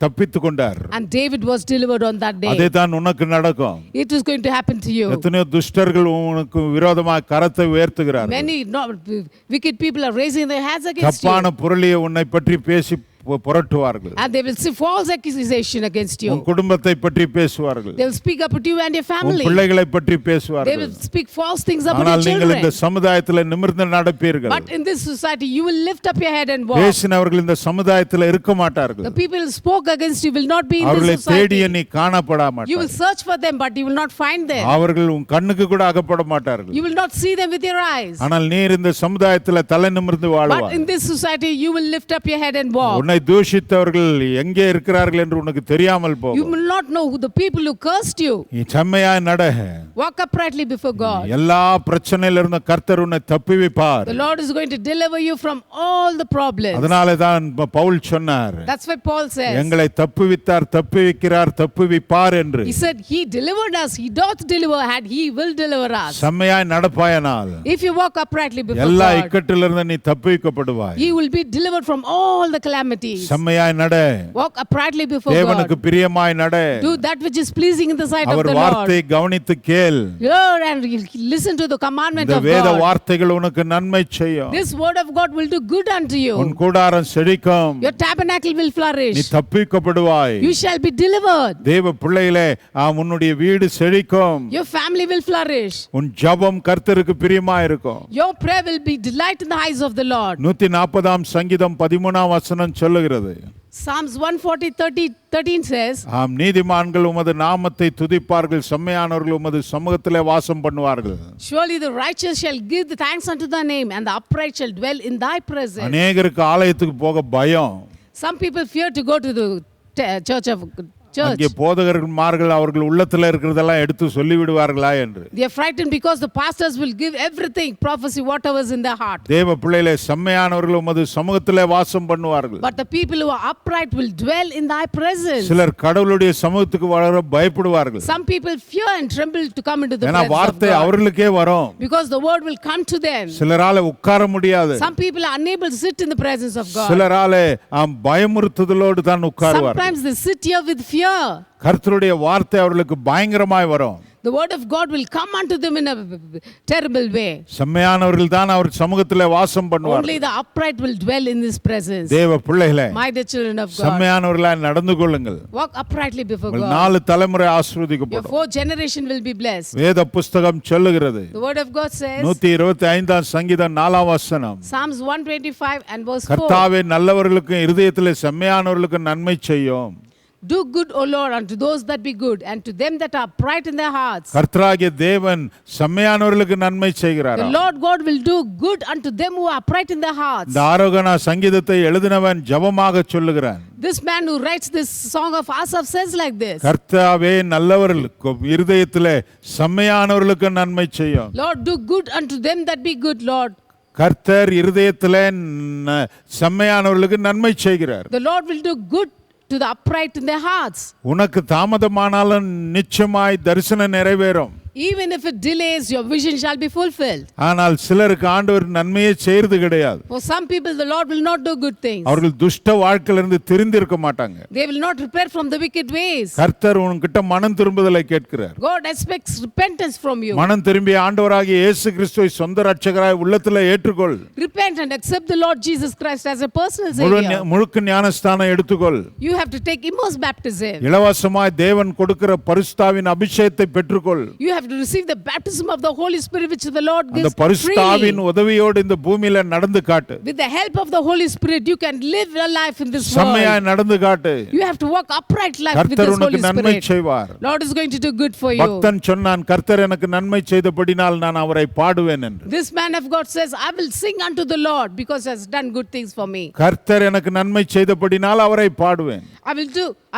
B: தப்பித்து கொண்டார்.
C: And David was delivered on that day.
B: அதே தான் உனக்கு நடக்கும்.
C: It is going to happen to you.
B: எத்தனையோ துஷ்டர்கள் உனக்கு விரோதமாக கரத்தை உயர்த்துகிறார்கள்.
C: Many wicked people are raising their hands against you.
B: தப்பான பொருளியை உன்னை பற்றி பேசி புரட்டுவார்கள்.
C: And they will say false accusation against you.
B: உன் குடும்பத்தை பற்றி பேசுவார்கள்.
C: They will speak about you and your family.
B: உன் பிள்ளைகளை பற்றி
C: They
B: பேசுவார்கள்.
C: will speak false things about your
B: ஆனால் நீங்கள் இந்த
C: children.
B: சமுதாயத்தில் நிமிர்ந்து நடப்பீர்கள்.
C: But in this society you will lift up your head and walk.
B: பேசினவர்கள் இந்த சமுதாயத்தில் இருக்க மாட்டார்கள்.
C: The people who spoke against you will not be in
B: அவர்களை
C: this
B: தேடிய
C: society.
B: நீ காணப்பட
C: You will
B: மாட்டாய்.
C: search for them but you will not find them.
B: அவர்கள் உன் கண்ணுக்கு கூட அகப்பட மாட்டார்கள்.
C: You will not see them with your eyes.
B: ஆனால் நீர் இந்த சமுதாயத்தில் தலை நிமிர்ந்து
C: But
B: வாழுவாய்.
C: in this society you will lift up your head and walk.
B: உன்னை தூஷித்தவர்கள் எங்கே இருக்கிறார்கள் என்று உனக்கு தெரியாமல்
C: You
B: போகும்.
C: will not know who the people who cursed you.
B: நீ செம்மையாய் நட.
C: Walk uprightly before God.
B: எல்லா பிரச்சனையிலிருந்து கர்த்தர் உன்னை தப்புவிப்பார்.
C: The Lord is going to deliver you from all the problems.
B: அதனால தான் பவுல் சொன்னார்.
C: That's why Paul says.
B: எங்களை தப்புவித்தார், தப்புவிக்கிறார், தப்புவிப்பார் என்று.
C: He said he delivered us, he doth deliver and he will deliver us.
B: செம்மையாய் நடப்பாயானால்
C: If you walk uprightly before
B: எல்லா
C: God,
B: இக்கட்டிலிருந்து நீ தப்புவிக்கப்படுவாய்.
C: you will be delivered from all the calamities.
B: செம்மையாய் நட.
C: Walk uprightly before
B: தேவனுக்கு
C: God.
B: பிரியமாய் நட.
C: Do that which is pleasing in the sight of
B: our
C: the
B: வார்த்தையை
C: Lord.
B: கவனித்து கேள்.
C: Hear and listen to the commandment
B: இந்த
C: of
B: வேத
C: God.
B: வார்த்தைகள் உனக்கு நன்மை செய்யும்.
C: This word of God will do good unto
B: உன்
C: you.
B: கூடாரம் செழிக்கும்.
C: Your tabernacle will
B: நீ
C: flourish.
B: தப்பிக்கப்படுவாய்.
C: You shall be delivered.
B: தேவ பிள்ளைகளே உன்னுடைய வீடு செழிக்கும்.
C: Your family will flourish.
B: உன் ஜெபம் கர்த்தருக்கு பிரியமாய் இருக்கும்.
C: Your prayer will be delight in the eyes of the Lord.
B: 140 சங்கீதம் 13 வசனம் சொல்லுகிறது.
C: Psalms 140:13 says,
B: நீதிமான்கள் உமது நாமத்தை துதிப்பார்கள், செம்மையானவர்கள் உமது சமூகத்திலே வாசம் பண்ணுவார்கள்.
C: surely the righteous shall give the thanks unto thy name and the upright shall dwell in thy presence.
B: அநேகருக்கு ஆலயத்துக்கு போக பயம்.
C: Some people fear to go to the church.
B: அங்கே போதகர்மார்கள் அவர்கள் உள்ளத்துல இருக்கிறதெல்லாம் எடுத்து சொல்லி விடுவார்களா என்று.
C: They are frightened because the pastors will give everything, prophecy, whatever is in their heart.
B: தேவ பிள்ளைகளே செம்மையானவர்கள் உமது சமூகத்திலே வாசம் பண்ணுவார்கள்.
C: But the people who are upright will dwell in thy presence.
B: சிலர் கடவுளுடைய சமூகத்துக்கு வர பயப்படுவார்கள்.
C: Some people fear and tremble to come into the
B: ஏன்னா
C: presence of
B: வார்த்தை
C: God.
B: அவர்களுக்கே வரும்.
C: Because the word will come to them.
B: சிலரால உட்கார முடியாது.
C: Some people are unable to sit in the presence of God.
B: சிலரால பயமுறுத்துதலோடு தான் உட்காருவார்கள்.
C: Sometimes they sit here with fear.
B: கர்த்தருடைய வார்த்தை அவர்களுக்கு பயங்கரமாய் வரும்.
C: the word of God will come unto them in a terrible way.
B: செம்மையானவர்கள் தான் அவர் சமூகத்திலே வாசம் பண்ணுவார்.
C: Only the upright will dwell in His presence.
B: தேவ பிள்ளைகளே,
C: My dear children of God,
B: செம்மையானவர்களாய் நடந்து கொள்ளுங்கள்.
C: walk uprightly before
B: உங்கள்
C: God.
B: 4 தலைமுறை
C: Your
B: ஆசீர்வதிக்கப்படும்.
C: 4th generation will be blessed.
B: வேத புஸ்தகம் சொல்லுகிறது.
C: The word of God says,
B: 125 சங்கீதம் 4 வசனம்,
C: Psalms 125 and verse 4.
B: கர்த்தாவே நல்லவர்களுக்கும் இருதயத்திலே செம்மையானவர்களுக்கும் நன்மை செய்யும்.
C: Do good, O Lord, unto those that be good, and to them that are upright in their hearts.
B: கர்த்தராகிய தேவன் செம்மையானவர்களுக்கு நன்மை செய்கிறார்.
C: The Lord God will do good unto them who are upright in their hearts.
B: இந்த ஆரோகண சங்கீதத்தை எழுதினவன் ஜெபமாக சொல்லுகிறான்.
C: This man who writes this song of Asaph says like this,
B: கர்த்தாவே நல்லவர்களுக்கும் இருதயத்திலே செம்மையானவர்களுக்கு நன்மை செய்யும்.
C: Lord, do good unto them that be good, Lord.
B: கர்த்தர் இருதயத்திலே செம்மையானவர்களுக்கு நன்மை செய்கிறார்.
C: The Lord will do good to the upright in their hearts.
B: உனக்கு தாமதமானாலும் நிச்சயமாய் தரிசனம் நிறைவேறும்.
C: Even if it delays, your vision shall be fulfilled.
B: ஆனால் சிலருக்கு ஆண்டவர் நன்மையை செய்யறது கிடையாது.
C: For some people, the Lord will not do good things.
B: அவர்கள் துஷ்ட வாழ்க்கையிலிருந்து திருந்திருக்க மாட்டாங்க.
C: They will not repent from the wicked ways.
B: கர்த்தர் உன்கிட்ட மனம் திரும்புதலை கேட்கிறார்.
C: God expects repentance from you.
B: மனம் திரும்பி ஆண்டவராகிய இயேசு கிறிஸ்துவை சொந்த இரட்சகராய் உள்ளத்திலே ஏற்றுக்கொள்.
C: Repent and accept the Lord Jesus Christ as a personal Savior.
B: முழுக்க ஞானஸ்தானம் எடுத்துக்கொள்.
C: You have to take immense baptism.
B: இலவசமாய் தேவன் கொடுக்கிற பரிசுத்தாவின் அபிஷேகத்தை பெற்றுக்கொள்.
C: You have to receive the baptism of the Holy Spirit which the Lord
B: அந்த
C: gives
B: பரிசுத்தாவின்
C: freely.
B: உதவியோடு இந்த பூமியில நடந்து காட்டு.
C: With the help of the Holy Spirit, you can live a life in this
B: செம்மையாய்
C: world.
B: நடந்து காட்டு.
C: You have to walk upright life with
B: கர்த்தர்
C: this
B: உனக்கு
C: Holy
B: நன்மை
C: Spirit.
B: செய்வார்.
C: Lord is going to do good for you.
B: பக்தன் சொன்னான், கர்த்தர் எனக்கு நன்மை செய்தபடினால் நான் அவரை பாடுவேன் என்று.
C: This man of God says, I will sing unto the Lord because he has done good things for me.
B: கர்த்தர் எனக்கு நன்மை செய்தபடினால் அவரை பாடுவேன்.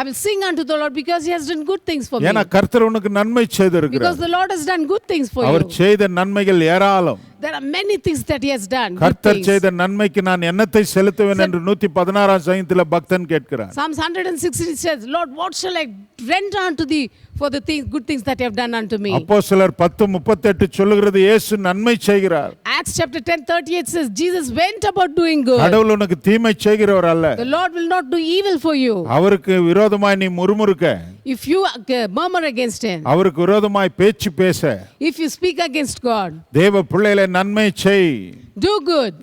C: I will sing unto the Lord because he has done good things for
B: ஏனா
C: me.
B: கர்த்தர் உனக்கு நன்மை செய்திருக்கிறார்.
C: Because the Lord has done good things for
B: our
C: you.
B: செய்த நன்மைகள் ஏராளம்.
C: There are many things that he has done. Good
B: கர்த்தர்
C: things.
B: செய்த நன்மைக்கு நான் என்னத்தை செலுத்துவேன் என்று 116 சங்கீதத்திலே பக்தன் கேட்கிறார்.
C: Psalms 116 says, Lord, what shall I render unto thee for the things, good things that you have done unto me?
B: அப்போஸ்தலர் 10:38 சொல்லுகிறது இயேசு நன்மை செய்கிறார்.
C: Acts chapter 10:38 says, Jesus went about doing good.
B: கடவுள் உனக்கு தீமை செய்கிறவர் அல்ல.
C: The Lord will not do evil for you.
B: அவருக்கு விரோதமாய் நீ முறுமுறுக்க,
C: If you murmur against him,
B: அவருக்கு விரோதமாய் பேச்சு பேச,
C: if you speak against God,
B: தேவ பிள்ளைகளை நன்மை செய்,
C: do good.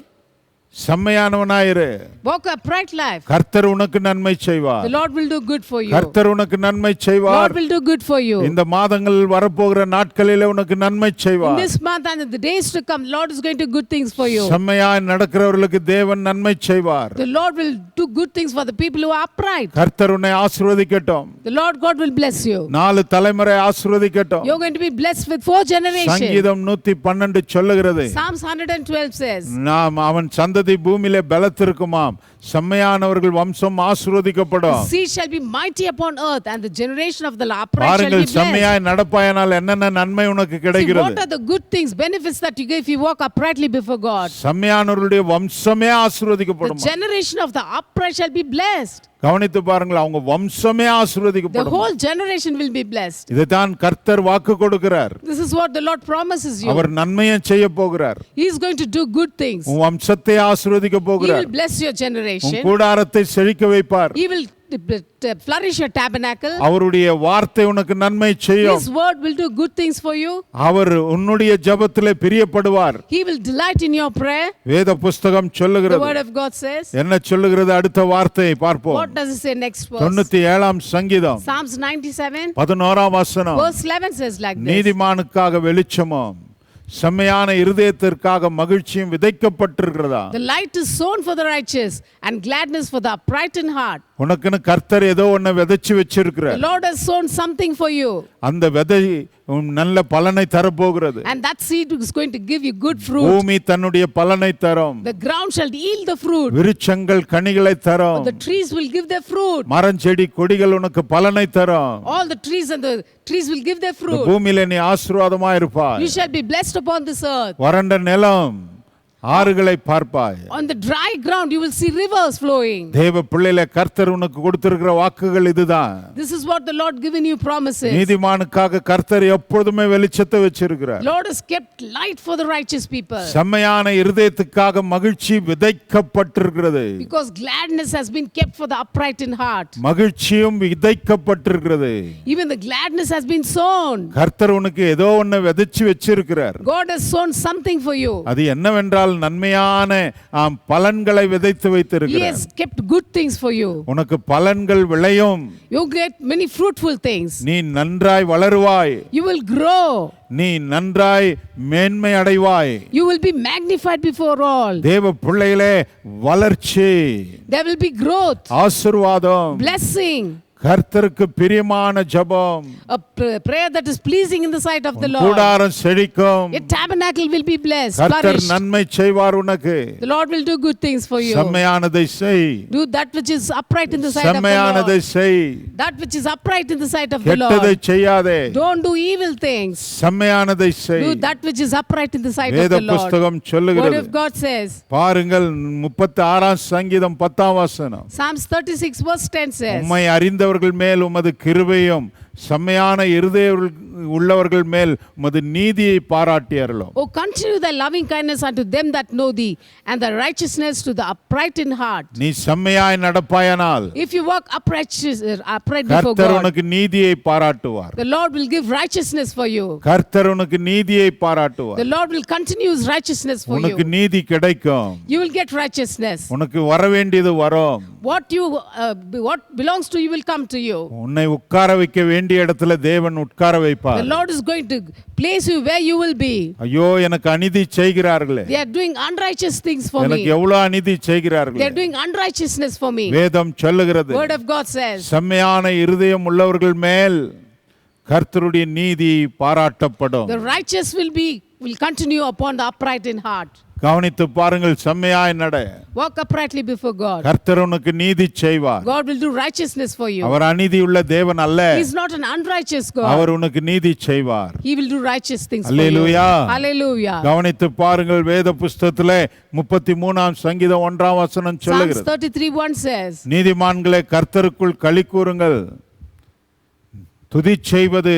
B: செம்மையானவனாயிரு.
C: Walk a upright life.
B: கர்த்தர் உனக்கு நன்மை செய்வார்.
C: The Lord will do good for you.
B: கர்த்தர் உனக்கு நன்மை செய்வார்.
C: Lord will do good for you.
B: இந்த மாதங்களில் வரப்போகிற நாட்களிலே உனக்கு நன்மை
C: In
B: செய்வார்.
C: this month and in the days to come, Lord is going to do good things for you.
B: செம்மையாய் நடக்கிறவர்களுக்கு தேவன் நன்மை செய்வார்.
C: The Lord will do good things for the people who are upright.
B: கர்த்தர் உன்னை ஆசீர்வதிக்கட்டும்.
C: The Lord God will bless you.
B: 4 தலைமுறை ஆசீர்வதிக்கட்டும்.
C: You're going to be blessed with 4 generations.
B: சங்கீதம் 112 சொல்லுகிறது,
C: Psalms 112 says,
B: நாம் அவன் சந்ததி பூமியிலே பலத்திருக்குமாம், செம்மையானவர்கள் வம்சம் ஆசீர்வதிக்கப்படும்.
C: the seed shall be mighty upon earth and the generation of the upright shall
B: பாருங்கள்,
C: be blessed.
B: செம்மையாய் நடப்பாயனால் என்னென்ன நன்மை உனக்கு
C: See,
B: கிடைக்கிறது.
C: what are the good things, benefits that you get if you walk uprightly before God?
B: செம்மையானவர்களுடைய வம்சமே
C: The
B: ஆசீர்வதிக்கப்படும்.
C: generation of the upright shall be blessed.
B: கவனித்து பாருங்கள், அவங்க வம்சமே
C: The
B: ஆசீர்வதிக்கப்படும்.
C: whole generation will be blessed.
B: இதைத்தான் கர்த்தர் வாக்கு கொடுக்கிறார்.
C: This is what the Lord promises you.
B: அவர் நன்மையை செய்ய போகிறார்.
C: He is going to do good things.
B: உன் வம்சத்தை ஆசீர்வதிக்க
C: He
B: போகிறார்.
C: will bless your
B: உன்
C: generation.
B: கூடாரத்தை செழிக்க வைப்பார்.
C: He will flourish your tabernacle.
B: அவருடைய வார்த்தை உனக்கு நன்மை செய்யும்.
C: His word will do good things for you.
B: அவர் உன்னுடைய ஜெபத்திலே பிரியப்படுவார்.
C: He will delight in your prayer.
B: வேத புஸ்தகம்
C: The
B: சொல்லுகிறது.
C: word of God says.
B: என்ன சொல்லுகிறது? அடுத்த வார்த்தையை பார்ப்போம்.
C: What does it say next verse?
B: 97 சங்கீதம்
C: Psalms 97
B: 11 வசனம்,
C: verse 11 says like this.
B: நீதிமானுக்காக வெளிச்சமும் செம்மையான இருதயத்திற்காக மகிழ்ச்சியும் விதைக்கப்பட்டிருக்கிறதா?
C: The light is sown for the righteous and gladness for the upright in heart.
B: உனக்குன்னு கர்த்தர் ஏதோ ஒன்ன விதைச்சு
C: The
B: வச்சிருக்கிறார்.
C: Lord has sown something for you.
B: அந்த விதை நல்ல பலனை தரப்போகிறது.
C: And that seed is going to give you good fruit.
B: பூமி தன்னுடைய பலனை தரும்.
C: The ground shall yield the fruit.
B: விருட்சங்கள் கனிகளை தரும்.
C: The trees will give their fruit.
B: மரம் செடி கொடிகள் உனக்கு பலனை தரும்.
C: All the trees and the trees will give their fruit.
B: பூமியில நீ ஆசீர்வாதமா இருப்பாய்.
C: You shall be blessed upon this earth.
B: வறண்ட நிலம் ஆறுகளை பார்ப்பாய்.
C: On the dry ground you will see rivers flowing.
B: தேவ பிள்ளைகளே, கர்த்தர் உனக்கு கொடுத்திருக்கிற வாக்குகள் இதுதான்.
C: This is what the Lord given you promises.
B: நீதிமானுக்காக கர்த்தர் எப்பொழுதுமே வெளிச்சத்தை வச்சிருக்கிறார்.
C: Lord has kept light for the righteous people.
B: செம்மையான இருதயத்துக்காக மகிழ்ச்சி விதைக்கப்பட்டிருக்கிறது.
C: Because gladness has been kept for the upright in heart.
B: மகிழ்ச்சியும் விதைக்கப்பட்டிருக்கிறது.
C: Even the gladness has been sown.
B: கர்த்தர் உனக்கு ஏதோ ஒன்னு விதைச்சு வச்சிருக்கிறார்.
C: God has sown something for you.
B: அது என்னவென்றால் நன்மையான பலன்களை விதைத்து
C: He
B: வைத்திருக்கிறார்.
C: has kept good things for you.
B: உனக்கு பலன்கள் விளையும்.
C: You get many fruitful things.
B: நீ நன்றாய் வளருவாய்.
C: You will grow.
B: நீ நன்றாய் மேன்மை அடைவாய்.
C: You will be magnified before all.
B: தேவ பிள்ளைகளே, வளர்ச்சி,
C: There will be growth,
B: ஆசீர்வாதம்,
C: blessing,
B: கர்த்தருக்கு பிரியமான ஜெபம்,
C: a prayer that is pleasing in the sight of the Lord.
B: கூடாரம் செழிக்கும்.
C: Your tabernacle will be blessed,
B: கர்த்தர்
C: flourished.
B: நன்மை செய்வார் உனக்கு.
C: The Lord will do good things for you.
B: செம்மையானதை செய்.
C: Do that which is upright in the sight of the
B: செம்மையானதை
C: Lord.
B: செய்.
C: That which is upright in the sight of the
B: கெட்டதை
C: Lord.
B: செய்யாதே.
C: Don't do evil things.
B: செம்மையானதை செய்.
C: Do that which is upright in the sight of
B: வேத
C: the Lord.
B: புஸ்தகம்
C: Word
B: சொல்லுகிறது.
C: of God says.
B: பாருங்கள், 36 சங்கீதம் 10 வசனம்.
C: Psalms 36 verse 10 says.
B: உம்மை அறிந்தவர்கள் மேல் உமது கிருபையும் செம்மையான இருதயம் உள்ளவர்கள் மேல் உமது நீதியை பாராட்டியருளும்.
C: Oh, continue thy loving kindness unto them that know thee, and thy righteousness to the upright in heart.
B: நீ செம்மையாய் நடப்பாயானால்
C: If you walk upright before
B: கர்த்தர்
C: God,
B: உனக்கு நீதியை பாராட்டுவார்.
C: the Lord will give righteousness for you.
B: கர்த்தர் உனக்கு நீதியை பாராட்டுவார்.
C: The Lord will continue his righteousness for
B: உனக்கு
C: you.
B: நீதி கிடைக்கும்.
C: You will get righteousness.
B: உனக்கு வர வேண்டியது வரும்.
C: What belongs to you will come to you.
B: உன்னை உட்கார வைக்க வேண்டிய இடத்துல தேவன் உட்கார வைப்பார்.
C: The Lord is going to place you where you will be.
B: ஐயோ, எனக்கு அநீதி செய்கிறார்களே.
C: They are doing unrighteous things for
B: எனக்கு
C: me.
B: எவ்வளவு அநீதி
C: They
B: செய்கிறார்களே.
C: are doing unrighteousness for me.
B: வேதம் சொல்லுகிறது.
C: Word of God says.
B: செம்மையான இருதயம் உள்ளவர்கள் மேல் கர்த்தருடைய நீதி பாராட்டப்படும்.
C: The righteous will continue upon the upright in heart.
B: கவனித்து பாருங்கள், செம்மையாய் நட.
C: Walk uprightly before God.
B: கர்த்தர் உனக்கு நீதி செய்வார்.
C: God will do righteousness for you.
B: அவர் அநீதி உள்ள தேவன் அல்ல.
C: He is not an unrighteous God.
B: அவர் உனக்கு நீதி செய்வார்.
C: He will do righteous things for you.
B: Hallelujah.
C: Hallelujah.
B: கவனித்து பாருங்கள், வேத புஸ்தகத்திலே 33 சங்கீதம் 1 வசனம்
C: Psalms
B: சொல்லுகிறது.
C: 33:1 says.
B: நீதிமான்களே, கர்த்தருக்குள் களி கூறுங்கள். துதி செய்வது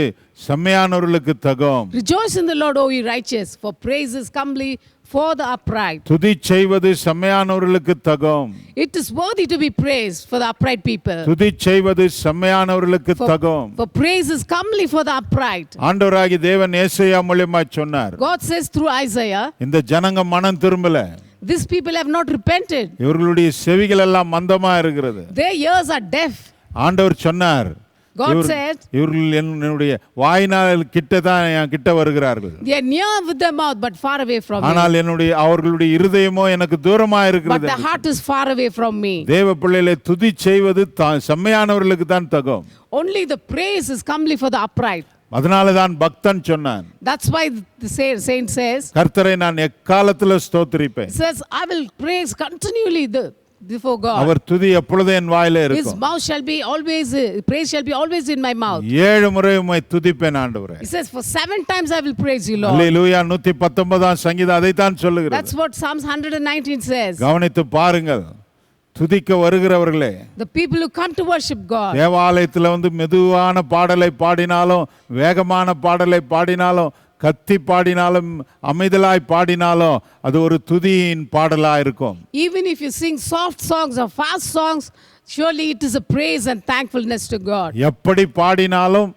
B: செம்மையானவர்களுக்கு தகும்.
C: Rejoice in the Lord, O ye righteous, for praise is comely for the upright.
B: துதி செய்வது செம்மையானவர்களுக்கு தகும்.
C: It is worthy to be praised for the upright people.
B: துதி செய்வது செம்மையானவர்களுக்கு தகும்.
C: For praise is comely for the upright.
B: ஆண்டவராகிய தேவன் ஏசாயா மூலமாய் சொன்னார்.
C: God says through Isaiah,
B: இந்த ஜனங்க மனம் திரும்பல.
C: these people have not repented.
B: இவர்களுடைய செவிகள் எல்லாம் மந்தமா இருக்கிறது.
C: Their ears are deaf.
B: ஆண்டவர் சொன்னார்,
C: God said,
B: இவர்கள் என்னுடைய வாயினால் கிட்ட தான் என் கிட்ட வருகிறார்கள்.
C: they are near with their mouth but far away from me.
B: ஆனால் அவர்களுடைய இருதயமோ எனக்கு தூரமா
C: But
B: இருக்கிறது.
C: the heart is far away from me.
B: தேவ பிள்ளைகளை துதி செய்வது செம்மையானவர்களுக்கு தான் தகும்.
C: Only the praise is comely for the upright.
B: அதனால தான் பக்தன் சொன்னான்.
C: That's why the saint says,
B: கர்த்தரை நான் எக்காலத்துல ஸ்தோத்திரிப்பேன்.
C: says, I will praise continually before God.
B: அவர் துதி எப்பொழுதும் என் வாயிலே
C: His
B: இருக்கும்.
C: mouth shall be always, praise shall be always in my mouth.
B: 7 முறை உம்மை துதிப்பேன் ஆண்டவரே.
C: He says, for 7 times I will praise you, Lord.
B: அல்லேலூயா. 119 சங்கீதம் அதைத்தான் சொல்லுகிறது.
C: That's what Psalms 119 says.
B: கவனித்து பாருங்கள், துதிக்க வருகிறவர்களே,
C: The people who come to worship God,
B: தேவாலயத்துல மெதுவான பாடலை பாடினாலும், வேகமான பாடலை பாடினாலும், கத்தி பாடினாலும், அமைதலாய் பாடினாலும், அது ஒரு துதியின் பாடலா இருக்கும்.
C: even if you sing soft songs or fast songs, surely it is a praise and thankfulness to God.
B: எப்படி பாடினாலும்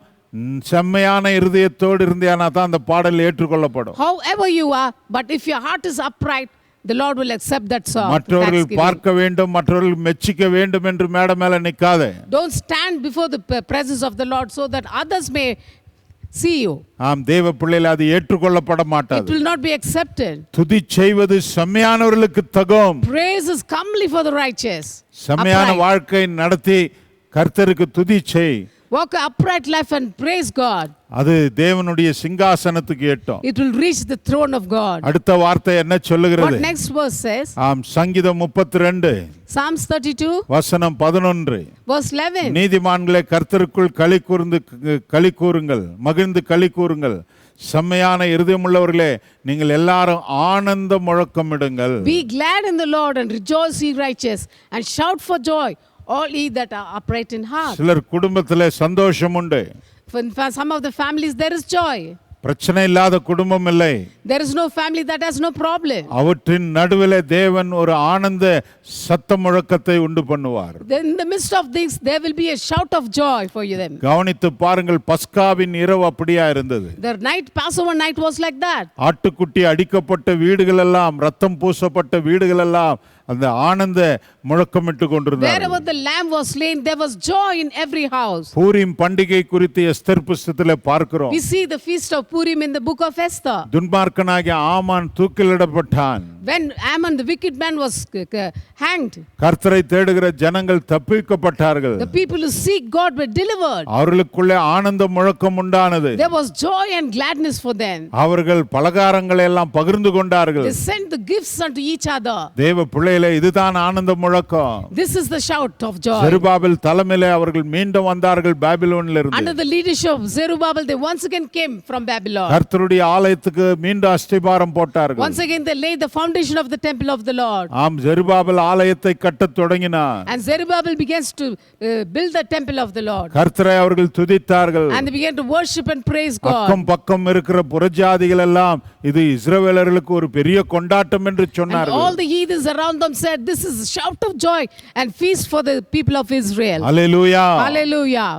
B: செம்மையான இருதயத்தோடு இருந்தேனா தான் அந்த பாடல் ஏற்றுக்கொள்ளப்படும்.
C: However you are, but if your heart is upright, the Lord will accept that song.
B: மற்றவர்கள் பார்க்க வேண்டும், மற்றவர்கள் மெச்சிக்க வேண்டும் என்று மேடை மேல நிக்காதே.
C: Don't stand before the presence of the Lord so that others may see you.
B: ஆம், தேவ பிள்ளைகளை அது ஏற்றுக்கொள்ளப்பட
C: It
B: மாட்டாது.
C: will not be accepted.
B: துதி செய்வது செம்மையானவர்களுக்கு தகும்.
C: Praise is comely for the righteous.
B: செம்மையான
C: Upright.
B: வாழ்க்கை நடத்தி கர்த்தருக்கு துதி செய்.
C: Walk an upright life and praise God.
B: அது தேவனுடைய சிங்காசனத்துக்கு எட்டும்.
C: It will reach the throne of God.
B: அடுத்த வார்த்தை என்ன சொல்லுகிறது?
C: What next verse says?
B: ஆம், சங்கீதம் 32
C: Psalms 32
B: வசனம் 11.
C: verse 11.
B: நீதிமான்களே, கர்த்தருக்குள் களி கூறுங்கள், மகிழ்ந்து களி கூறுங்கள். செம்மையான இருதயமுள்ளவர்களே, நீங்கள் எல்லாரும் ஆனந்த முழக்கமிடுங்கள்.
C: Be glad in the Lord and rejoice, ye righteous, and shout for joy, all ye that are upright in heart.
B: சிலர் குடும்பத்திலே சந்தோஷம் உண்டு.
C: For some of the families there is joy.
B: பிரச்சனை இல்லாத குடும்பம் இல்லை.
C: There is no family that has no problem.
B: அவற்றின் நடுவிலே தேவன் ஒரு ஆனந்த சத்த முழக்கத்தை உண்டு பண்ணுவார்.
C: Then in the midst of this there will be a shout of joy for them.
B: கவனித்து பாருங்கள், பஸ்காவின் இரவு அப்படியா இருந்தது.
C: The night, Passover night was like that.
B: ஆட்டுக்குட்டி அடிக்கப்பட்ட வீடுகள் எல்லாம், ரத்தம் பூசப்பட்ட வீடுகள் எல்லாம் அந்த ஆனந்த முழக்கமிட்டு கொண்டிருந்தார்கள்.
C: Wherever the lamb was slain, there was joy in every house.
B: பூரீம் பண்டிகை குறித்து எஸ்தர் புஸ்தகத்திலே பார்க்கிறோம்.
C: We see the feast of Purim in the book of Esther.
B: துன்மார்க்கனாகிய Haman தூக்கிலிடப்பட்டான்.
C: When Ammon the wicked man was hanged,
B: கர்த்தரை தேடுகிற ஜனங்கள் தப்பிக்கப்பட்டார்கள்.
C: the people who seek God were delivered.
B: அவர்களுக்குள்ளே ஆனந்த முழக்கம் உண்டானது.
C: There was joy and gladness for them.
B: அவர்கள் பலகாரங்களை எல்லாம் பகிர்ந்து கொண்டார்கள்.
C: They sent the gifts unto each other.
B: தேவ பிள்ளைகளே, இதுதான் ஆனந்த முழக்கம்.
C: This is the shout of joy.
B: Zerubbabel தலைமையிலே அவர்கள் மீண்டும் வந்தார்கள் பாபிலோனிலிருந்து.
C: Under the leadership of Zerubbabel, they once again came from Babylon.
B: கர்த்தருடைய ஆலயத்துக்கு மீண்டும் அஸ்திபாரம் போட்டார்கள்.
C: Once again they laid the foundation of the temple of the Lord.
B: ஆம், செருபாபேல் ஆலயத்தை கட்டத் தொடங்கினார்.
C: And Zerubbabel begins to build the temple of the Lord.
B: கர்த்தரை அவர்கள் துதித்தார்கள்.
C: And they began to worship and praise God.
B: அக்கம் பக்கம் இருக்கிற புறஜாதிகள் எல்லாம் இது இஸ்ரவேலர்களுக்கு ஒரு பெரிய கொண்டாட்டம் என்று
C: And
B: சொன்னார்கள்.
C: all the heathens around them said, this is a shout of joy and feast for the people of Israel.
B: Hallelujah.
C: Hallelujah.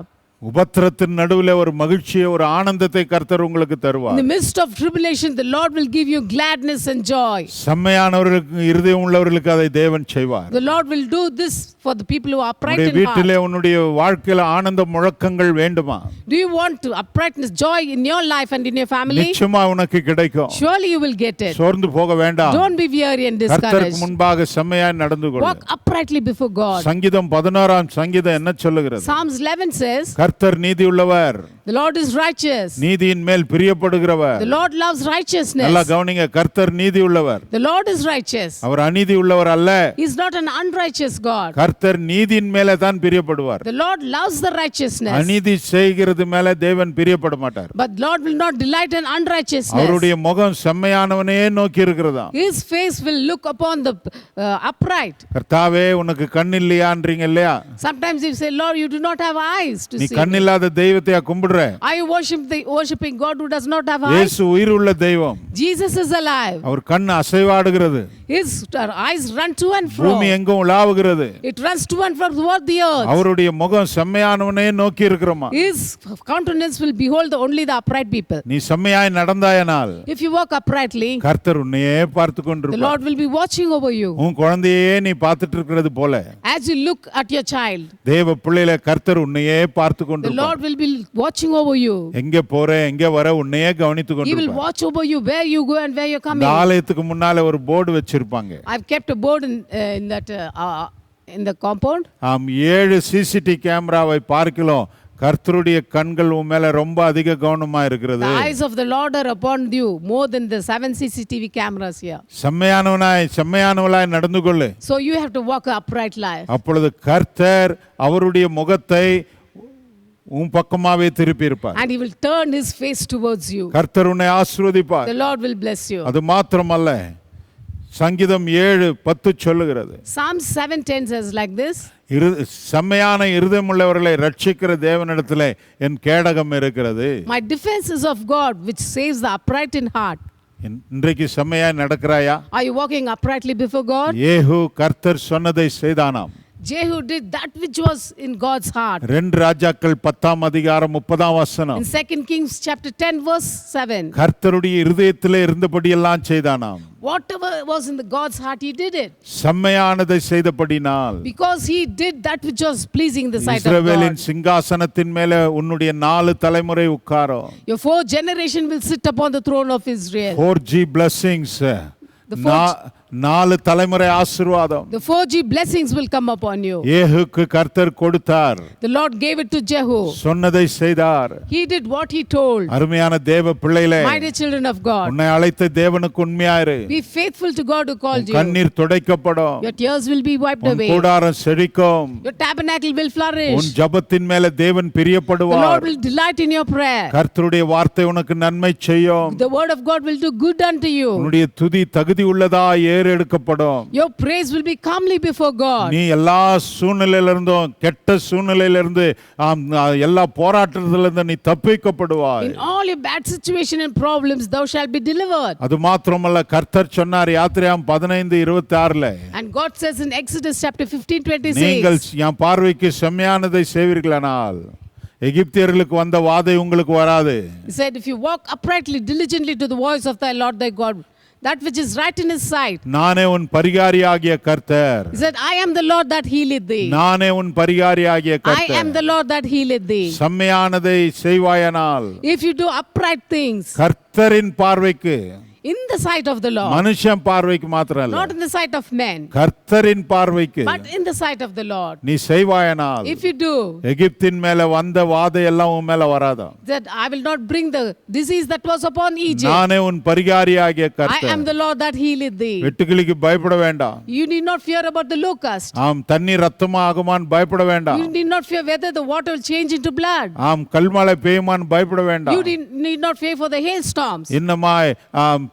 B: உபத்திரத்தின் நடுவில் ஒரு மகிழ்ச்சியை, ஒரு ஆனந்தத்தை கர்த்தர் உங்களுக்கு
C: In
B: தருவார்.
C: the midst of tribulation, the Lord will give you gladness and joy.
B: செம்மையானவர்களுக்கு, இருதயம் உள்ளவர்களுக்கு அதை தேவன் செய்வார்.
C: The Lord will do this for the people who are upright
B: உன்னுடைய
C: in heart.
B: வீட்டிலே உன்னுடைய வாழ்க்கையில ஆனந்த முழக்கங்கள் வேண்டுமா?
C: Do you want to uprightness, joy in your life and in your family?
B: நிச்சயமா உனக்கு கிடைக்கும்.
C: Surely you will get it.
B: சோர்ந்து போக வேண்டாம்.
C: Don't be weary and
B: கர்த்தருக்கு
C: discouraged.
B: முன்பாக செம்மையாய் நடந்து கொள்.
C: Walk uprightly before God.
B: சங்கீதம் 11ஆம் சங்கீதம் என்ன சொல்லுகிறது?
C: Psalms 11 says,
B: கர்த்தர் நீதியுள்ளவர்,
C: the Lord is righteous.
B: நீதியின் மேல் பிரியப்படுகிறவர்.
C: The Lord loves righteousness.
B: நல்லா கவனிங்க, கர்த்தர் நீதியுள்ளவர்.
C: The Lord is righteous.
B: அவர் அநீதி உள்ளவர் அல்ல.
C: He is not an unrighteous God.
B: கர்த்தர் நீதியின் மேலே தான் பிரியப்படுவார்.
C: The Lord loves the righteousness.
B: அநீதி செய்கிறது மேலே தேவன் பிரியப்பட மாட்டார்.
C: But Lord will not delight in unrighteousness.
B: அவருடைய முகம் செம்மையானவனே நோக்கி இருக்கிறதா.
C: His face will look upon the upright.
B: கர்த்தாவே உனக்கு கண் இல்லையான்றீங்க இல்லையா?
C: Sometimes you say, Lord, you do not have eyes to
B: நீ
C: see.
B: கண் இல்லாத தெய்வத்தையா கும்பிடுற?
C: Are you worshiping God who does not have eyes?
B: இயேசு உயிர் உள்ள தெய்வம்.
C: Jesus is alive.
B: அவர் கண் அசைவாடுகிறது.
C: His eyes run to and fro.
B: பூமி எங்கும் உலாவுகிறது.
C: It runs to and fro toward the earth.
B: அவருடைய முகம் செம்மையானவனே நோக்கி இருக்கிறோமா?
C: His countenance will behold only the upright people.
B: நீ செம்மையாய் நடந்தாயனால்
C: If you walk uprightly,
B: கர்த்தர் உன்னையே பார்த்து
C: the
B: கொண்டிருப்பார்.
C: Lord will be watching over you.
B: உன் குழந்தையே நீ பார்த்துட்டு இருக்கிறது போல
C: As you look at your child,
B: தேவ பிள்ளையில கர்த்தர் உன்னையே பார்த்து
C: the
B: கொண்டிருப்பார்.
C: Lord will be watching over you.
B: எங்க போற எங்க வர உன்னையே கவனித்து
C: He will
B: கொண்டிருப்பார்.
C: watch over you where you go and where you're
B: இந்த
C: coming.
B: ஆலயத்துக்கு முன்னால ஒரு போர்டு வச்சிருப்பாங்க.
C: I've kept a board in that in the compound.
B: ஆம், 7 சிசிடி கேமராவை பார்க்கலாம். கர்த்தருடைய கண்கள் உன் மேல ரொம்ப அதிக கவனமா இருக்கிறது.
C: The eyes of the Lord are upon you more than the 7 CCTV cameras here.
B: செம்மையானவளாய் நடந்து கொள்ளு.
C: So you have to walk an upright life.
B: அப்பொழுது கர்த்தர் அவருடைய முகத்தை உன் பக்கமாவே திருப்பி இருப்பார்.
C: And he will turn his face towards you.
B: கர்த்தர் உன்னை ஆசீர்வதிப்பார்.
C: The Lord will bless you.
B: அது மாத்திரமல்ல, சங்கீதம் 7:10 சொல்லுகிறது.
C: Psalm 7:10 says like this.
B: செம்மையான இருதயமுள்ளவர்களை ரட்சிக்கிற தேவனிடத்திலே என் கேடகம் இருக்கிறது.
C: My defense is of God which saves the upright in heart.
B: இன்றைக்கு செம்மையாய் நடக்கிறாயா?
C: Are you walking uprightly before God?
B: ஏஹூ கர்த்தர் சொன்னதை செய்தானாம்.
C: Jehu did that which was in God's heart.
B: 2 ராஜாக்கள் 10ஆம் அதிகாரம் 30ஆம் வசனம்.
C: In 2 Kings chapter 10 verse 7.
B: கர்த்தருடைய இருதயத்திலே இருந்தபடி எல்லாம் செய்தானாம்.
C: Whatever was in the God's heart, he did it.
B: செம்மையானதை செய்தபடினால்
C: Because he did that which was pleasing in the sight of
B: இஸ்ரவேலின்
C: God.
B: சிங்காசனத்தின் மேலே உன்னுடைய 4 தலைமுறை உட்காரும்.
C: Your 4th generation will sit upon the throne of Israel.
B: 4G blessings. 4 தலைமுறை ஆசீர்வாதம்
C: The 4G blessings will come upon you.
B: ஏகுக்கு கர்த்தர் கொடுத்தார்.
C: The Lord gave it to Jehu.
B: சொன்னதை செய்தார்.
C: He did what he told.
B: அருமையான தேவ பிள்ளைகளே,
C: My dear children of God,
B: உன்னை அழைத்த தேவனுக்கு உண்மையாயிரு.
C: be faithful to God who called you.
B: கண்ணீர் துடைக்கப்படும்.
C: Your tears will be wiped
B: உன்
C: away.
B: கூடாரம் செழிக்கும்.
C: Your tabernacle will flourish.
B: உன் ஜெபத்தின் மேல தேவன்
C: The Lord
B: பிரியப்படுவார்.
C: will delight in your prayer.
B: கர்த்தருடைய வார்த்தை உனக்கு நன்மை செய்யும்.
C: The word of God will do good unto you.
B: உன்னுடைய துதி தகுதி உள்ளதா ஏறெடுக்கப்படும்.
C: Your praise will be comely before God.
B: நீ எல்லா சூழ்நிலையில இருந்தும் கெட்ட சூழ்நிலையில இருந்து எல்லா போராட்டத்துல இருந்து நீ தப்பிக்கப்படுவாய்.
C: In all your bad situation and problems thou shalt be delivered.
B: அது மாத்திரமல்ல, கர்த்தர் சொன்னார் யாத்திரையாம் 15:26.
C: And God says in Exodus chapter 15:26,
B: நீங்கள் என் பார்வைக்கு செம்மையானதை செய்வீர்களானால் எகிப்தியர்களுக்கு வந்த வாதை உங்களுக்கு வராது.
C: He said, if you walk uprightly, diligently to the voice of thy Lord thy God, that which is right in his sight.
B: நானே உன் பரிகாரியாகிய கர்த்தர்.
C: He said, I am the Lord that healeth thee.
B: நானே உன் பரிகாரியாகிய
C: I
B: கர்த்தர்.
C: am the Lord that healeth thee.
B: செம்மையானதை செய்வாயானால்
C: If you do upright things
B: கர்த்தரின் பார்வைக்கு,
C: in the sight of the Lord,
B: மனுஷன் பார்வைக்கு மாத்திரம் அல்ல,
C: not in the sight of men,
B: கர்த்தரின் பார்வைக்கு
C: but in the sight of the Lord.
B: நீ செய்வாயானால்
C: If you do,
B: எகிப்தின் மேல வந்த வாதை எல்லாம் உன் மேல வராதா.
C: that I will not bring the disease that was upon Egypt.
B: நானே உன் பரிகாரியாகிய
C: I
B: கர்த்தர்.
C: am the Lord that healeth thee.
B: வெட்டுக்கிளிக்கு பயப்பட வேண்டாம்.
C: You need not fear about the locust.
B: ஆம், தண்ணீர் ரத்தமா ஆகுமான்னு பயப்பட வேண்டாம்.
C: You need not fear whether the water will change into blood.
B: ஆம், கல்மழை பெய்யுமான்னு பயப்பட வேண்டாம்.
C: You need not fear for the hailstorms.
B: இன்னமாய்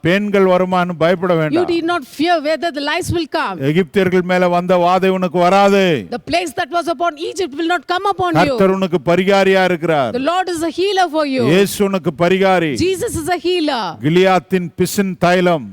B: பெண்கள் வருமான்னு பயப்பட
C: You
B: வேண்டாம்.
C: need not fear whether the lice will come.
B: எகிப்தியர்கள் மேல வந்த வாதை உனக்கு வராது.
C: The plagues that was upon Egypt will not come upon you.
B: கர்த்தர் உனக்கு பரிகாரியா இருக்கிறார்.
C: The Lord is a healer for you.
B: இயேசு உனக்கு பரிகாரி.
C: Jesus is a healer.
B: கிலியாத்தின் பிசின் தைலம்,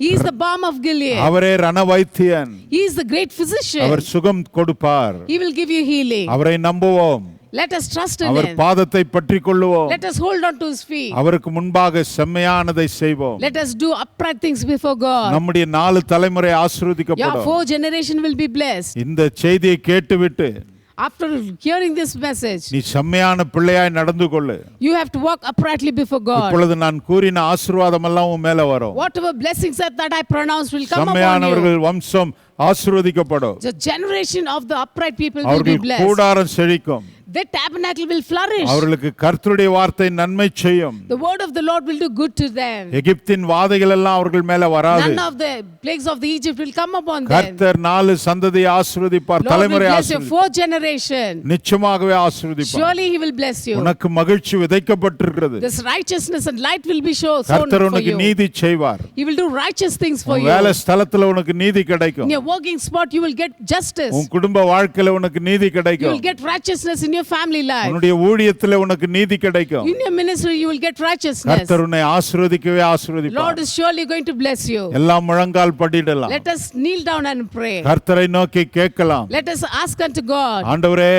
C: He is the balm of Gilead.
B: அவரே ரணவைத்தியன்.
C: He is the great physician.
B: அவர் சுகம் கொடுப்பார்.
C: He will give you healing.
B: அவரை நம்புவோம்.
C: Let us trust in
B: our
C: him.
B: பாதத்தை பற்றிக் கொள்ளுவோம்.
C: Let us hold on to his feet.
B: அவருக்கு முன்பாக செம்மையானதை செய்வோம்.
C: Let us do upright things before God.
B: நம்முடைய 4 தலைமுறை
C: Your
B: ஆசீர்வதிக்கப்படும்.
C: 4th generation will be blessed.
B: இந்த செய்தியை கேட்டுவிட்டு
C: After hearing this message,
B: நீ செம்மையான பிள்ளையாய் நடந்து கொள்ளு.
C: you have to walk uprightly before God.
B: இப்பொழுது நான் கூறின ஆசீர்வாதம் எல்லாம் உன் மேல வரும்.
C: Whatever blessings that I pronounced will come upon you.
B: செம்மையானவர்கள் வம்சம் ஆசீர்வதிக்கப்படும்.
C: The generation of the upright people will be
B: அவர்கள்
C: blessed.
B: கூடாரம் செழிக்கும்.
C: Their tabernacle will flourish.
B: அவர்களுக்கு கர்த்தருடைய வார்த்தை நன்மை செய்யும்.
C: The word of the Lord will do good to them.
B: எகிப்தின் வாதைகள் எல்லாம் அவர்கள் மேல வராது.
C: None of the plagues of the Egypt will come upon them.
B: கர்த்தர் 4 சந்ததியை ஆசீர்வதிப்பார்.
C: Lord will
B: தலைமுறை
C: bless your
B: ஆசீர்வதிப்பார்.
C: 4th generation.
B: நிச்சயமாகவே ஆசீர்வதிப்பார்.
C: Surely he will bless you.
B: உனக்கு மகிழ்ச்சி விதைக்கப்பட்டிருக்கிறது.
C: This righteousness and light will be sown
B: கர்த்தர்
C: for
B: உனக்கு
C: you.
B: நீதி செய்வார்.
C: He will do righteous things for
B: உன்
C: you.
B: வேலை ஸ்தலத்துல உனக்கு நீதி கிடைக்கும்.
C: In your working spot you will get justice.
B: உன் குடும்ப வாழ்க்கையில உனக்கு நீதி
C: You will
B: கிடைக்கும்.
C: get righteousness in your family life.
B: உன்னுடைய ஊழியத்துல உனக்கு நீதி கிடைக்கும்.
C: In your ministry you will get righteousness.
B: கர்த்தர் உன்னை ஆசீர்வதிக்கவே ஆசீர்வதிப்பார்.
C: Lord is surely going to bless you.
B: எல்லாம் முழங்கால் படிடலாம்.
C: Let us kneel down and pray.
B: கர்த்தரை நோக்கி கேட்கலாம்.
C: Let us ask unto God.
B: ஆண்டவரே,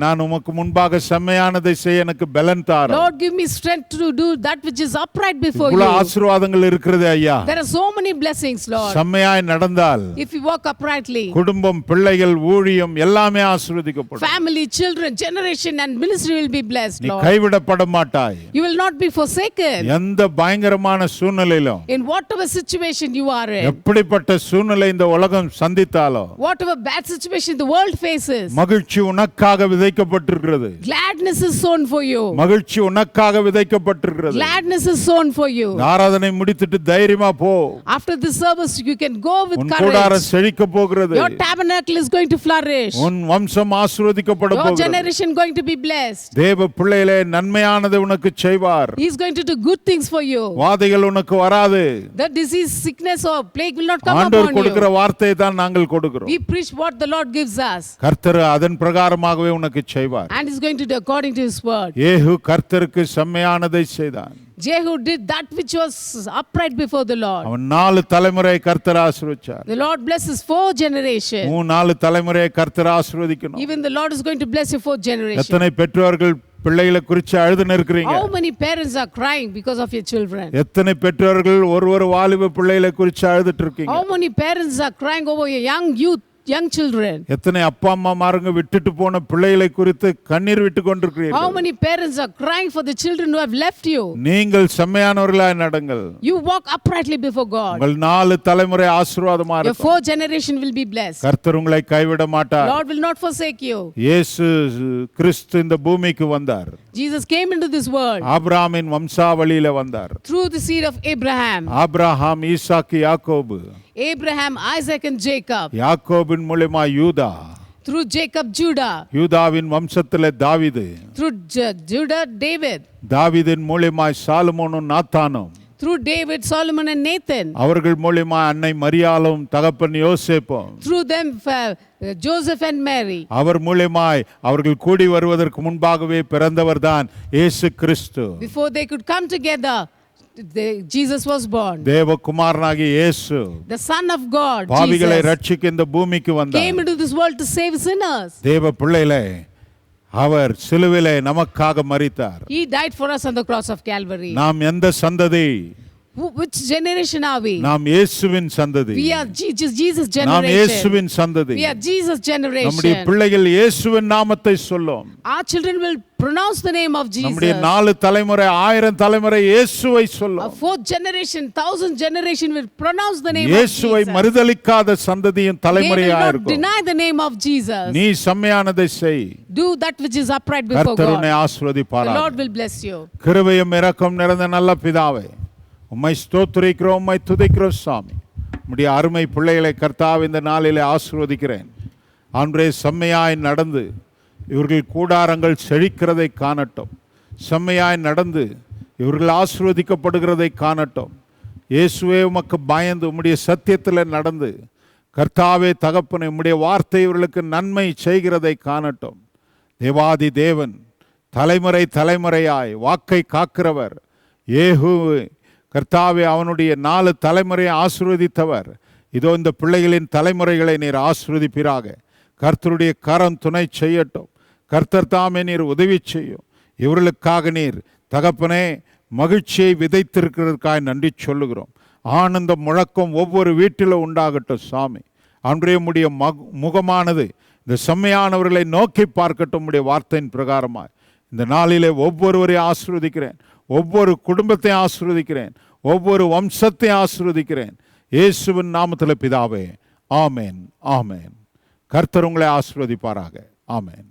B: நான் உமக்கு முன்பாக செம்மையானதை செய்ய எனக்கு பலன் தாரும்.
C: Lord, give me strength to do that which is upright before
B: இவ்வளவு
C: you.
B: ஆசீர்வாதங்கள் இருக்கிறது ஐயா.
C: There are so many blessings, Lord.
B: செம்மையாய் நடந்தால்
C: If you walk uprightly,
B: குடும்பம், பிள்ளைகள், ஊழியம் எல்லாமே ஆசீர்வதிக்கப்படும்.
C: family, children, generation and ministry will be blessed,
B: நீ
C: Lord.
B: கைவிடப்பட மாட்டாய்.
C: You will not be forsaken.
B: எந்த பயங்கரமான சூழ்நிலையிலும்,
C: In whatever situation you are in,
B: எப்படிப்பட்ட சூழ்நிலை இந்த உலகம் சந்தித்தாலும்,
C: whatever bad situation the world faces,
B: மகிழ்ச்சி உனக்காக விதைக்கப்பட்டிருக்கிறது.
C: gladness is sown for you.
B: மகிழ்ச்சி உனக்காக விதைக்கப்பட்டிருக்கிறது.
C: Gladness is sown for you.
B: ஆராதனை முடித்துட்டு தைரியமா போ.
C: After the service, you can go with
B: உன் கூடாரம்
C: courage.
B: செழிக்க போகிறது.
C: Your tabernacle is going to flourish.
B: உன் வம்சம் ஆசீர்வதிக்கப்பட
C: Your
B: போகிறது.
C: generation going to be blessed.
B: தேவ பிள்ளைகளே, நன்மையானதை உனக்கு செய்வார்.
C: He is going to do good things for you.
B: வாதைகள் உனக்கு வராது.
C: The disease, sickness or plague will not come
B: ஆண்டவர்
C: upon
B: கொடுக்கிற
C: you.
B: வார்த்தையை தான் நாங்கள் கொடுக்கிறோம்.
C: We preach what the Lord gives us.
B: கர்த்தர் அதன் பிரகாரமாகவே உனக்கு செய்வார்.
C: And He's going to do according to His word.
B: ஏஹு கர்த்தருக்கு செம்மையானதை செய்தான்.
C: Jehu did that which was upright before the Lord.
B: அவன் 4 தலைமுறை கர்த்தர் ஆசீர்வதிச்சார்.
C: The Lord blesses 4 generation.
B: 4 தலைமுறையை கர்த்தர் ஆசீர்வதிக்கணும்.
C: Even the Lord is going to bless your 4th generation.
B: எத்தனை பெற்றோர்கள் பிள்ளைகளை குறித்து அழுதுன்னு இருக்கிறீங்க?
C: How many parents are crying because of your children?
B: எத்தனை பெற்றோர்கள் ஒரு வாலிப பிள்ளைகளை குறித்து அழுதுட்டு இருக்கீங்க?
C: How many parents are crying over your young youth young children.
B: எத்தனை அப்பா அம்மாமாருங்க விட்டுட்டு போன பிள்ளைகளை குறித்து கண்ணீர் விட்டு
C: How
B: கொண்டிருக்கிறீர்கள்.
C: many parents are crying for the children who have left you?
B: நீங்கள் செம்மையானவர்களாய் நடங்கள்.
C: You walk uprightly before God.
B: உங்கள் 4 தலைமுறை ஆசீர்வாதமா
C: Your
B: இருக்கும்.
C: 4th generation will be blessed.
B: கர்த்தர் உங்களை கைவிட மாட்டார்.
C: Lord will not forsake you.
B: இயேசு கிறிஸ்து இந்த பூமிக்கு வந்தார்.
C: Jesus came into this world
B: ஆபிரகாமின் வம்சாவளியில வந்தார்.
C: through the seed of Abraham.
B: ஆபிரகாம், ஈசாக்கு, யாக்கோபு.
C: Abraham, Isaac and Jacob.
B: யாக்கோபின் மூலமா யூதா.
C: Through Jacob, Judah.
B: யூதாவின் வம்சத்திலே தாவீது.
C: Through Judah, David.
B: தாவீதின் மூலமா சாலமோனும் நாத்தானும்.
C: Through David, Solomon and Nathan.
B: அவர்கள் மூலமா அன்னை மரியாளும் தகப்பன் யோசேப்பும்.
C: Through them, Joseph and Mary.
B: அவர் மூலமாய் அவர்கள் கூடி வருவதற்கு முன்பாகவே பிறந்தவர்தான் இயேசு கிறிஸ்து.
C: Before they could come together, Jesus was born.
B: தேவகுமாரனாகிய இயேசு,
C: The Son of God,
B: பாவிகளை
C: Jesus,
B: ரட்சிக்க இந்த பூமிக்கு வந்தார்.
C: came into this world to save sinners.
B: தேவ பிள்ளைகளே, அவர் சிலுவிலே நமக்காக மரித்தார்.
C: He died for us on the cross of Calvary.
B: நாம் எந்த சந்ததி?
C: Which generation are we?
B: நாம் இயேசுவின் சந்ததி.
C: We are Jesus generation.
B: நாம் இயேசுவின் சந்ததி.
C: We are Jesus
B: நம்முடைய
C: generation.
B: பிள்ளைகள் இயேசுவின் நாமத்தை சொல்லும்.
C: Our children will pronounce the name of
B: நம்முடைய
C: Jesus.
B: 4 தலைமுறை 1000 தலைமுறை இயேசுவை
C: Our
B: சொல்லும்.
C: 4th generation, 1000 generation will pronounce the name of
B: இயேசுவை
C: Jesus.
B: மறுதலிக்காத சந்ததியின்
C: They will
B: தலைமுறையா
C: not
B: இருக்கும்.
C: deny the name of Jesus.
B: நீ செம்மையானதை செய்.
C: Do that which is upright before
B: கர்த்தர் உன்னை
C: God. The
B: ஆசீர்வதிப்பாராக.
C: Lord will bless you.
B: கிருபையும் இரக்கம் நிறைந்த நல்ல பிதாவே, உம்மை ஸ்தோத்திரிக்கிறோம், உம்மை துதிக்கிறோம் சாமி. உம்முடைய அருமை பிள்ளைகளை கர்த்தாவே இந்த நாளிலே ஆசீர்வதிக்கிறேன். ஆண்டவரே, செம்மையாய் நடந்து இவர்கள் கூடாரங்கள் செழிக்கிறதை காணட்டும். செம்மையாய் நடந்து இவர்கள் ஆசீர்வதிக்கப்படுகிறதை காணட்டும். இயேசுவே, உமக்கு பயந்து உம்முடைய சத்தியத்தில் நடந்து கர்த்தாவே தகப்பனே, உம்முடைய வார்த்தை இவர்களுக்கு நன்மை செய்கிறதை காணட்டும். தேவாதி தேவன், தலைமுறை தலைமுறையாய் வாக்கை காக்கிறவர், ஏகு கர்த்தாவே அவனுடைய 4 தலைமுறையை ஆசீர்வதித்தவர். இதோ இந்த பிள்ளைகளின் தலைமுறைகளை நீர் ஆசீர்வதிப்பீராக. கர்த்தருடைய கரம் துணை செய்யட்டும். கர்த்தர் தாமே நீர் உதவி செய்யும். இவர்களுக்காக நீர் தகப்பனே மகிழ்ச்சியை விதைத்திருக்கிறதுக்காக நன்றி சொல்லுகிறோம். ஆனந்த முழக்கம் ஒவ்வொரு வீட்டிலும் உண்டாகட்டும் சாமி. அன்றைய உம்முடைய முகமானது இந்த செம்மையானவர்களை நோக்கி பார்க்கட்டும். உம்முடைய வார்த்தையின் பிரகாரமாய் இந்த நாளிலே ஒவ்வொருவரையும் ஆசீர்வதிக்கிறேன். ஒவ்வொரு குடும்பத்தை ஆசீர்வதிக்கிறேன். ஒவ்வொரு வம்சத்தை ஆசீர்வதிக்கிறேன். இயேசுவின் நாமத்தில் பிதாவே, ஆமென், ஆமென். கர்த்தர் உங்களை ஆசீர்வதிப்பாராக. ஆமென்.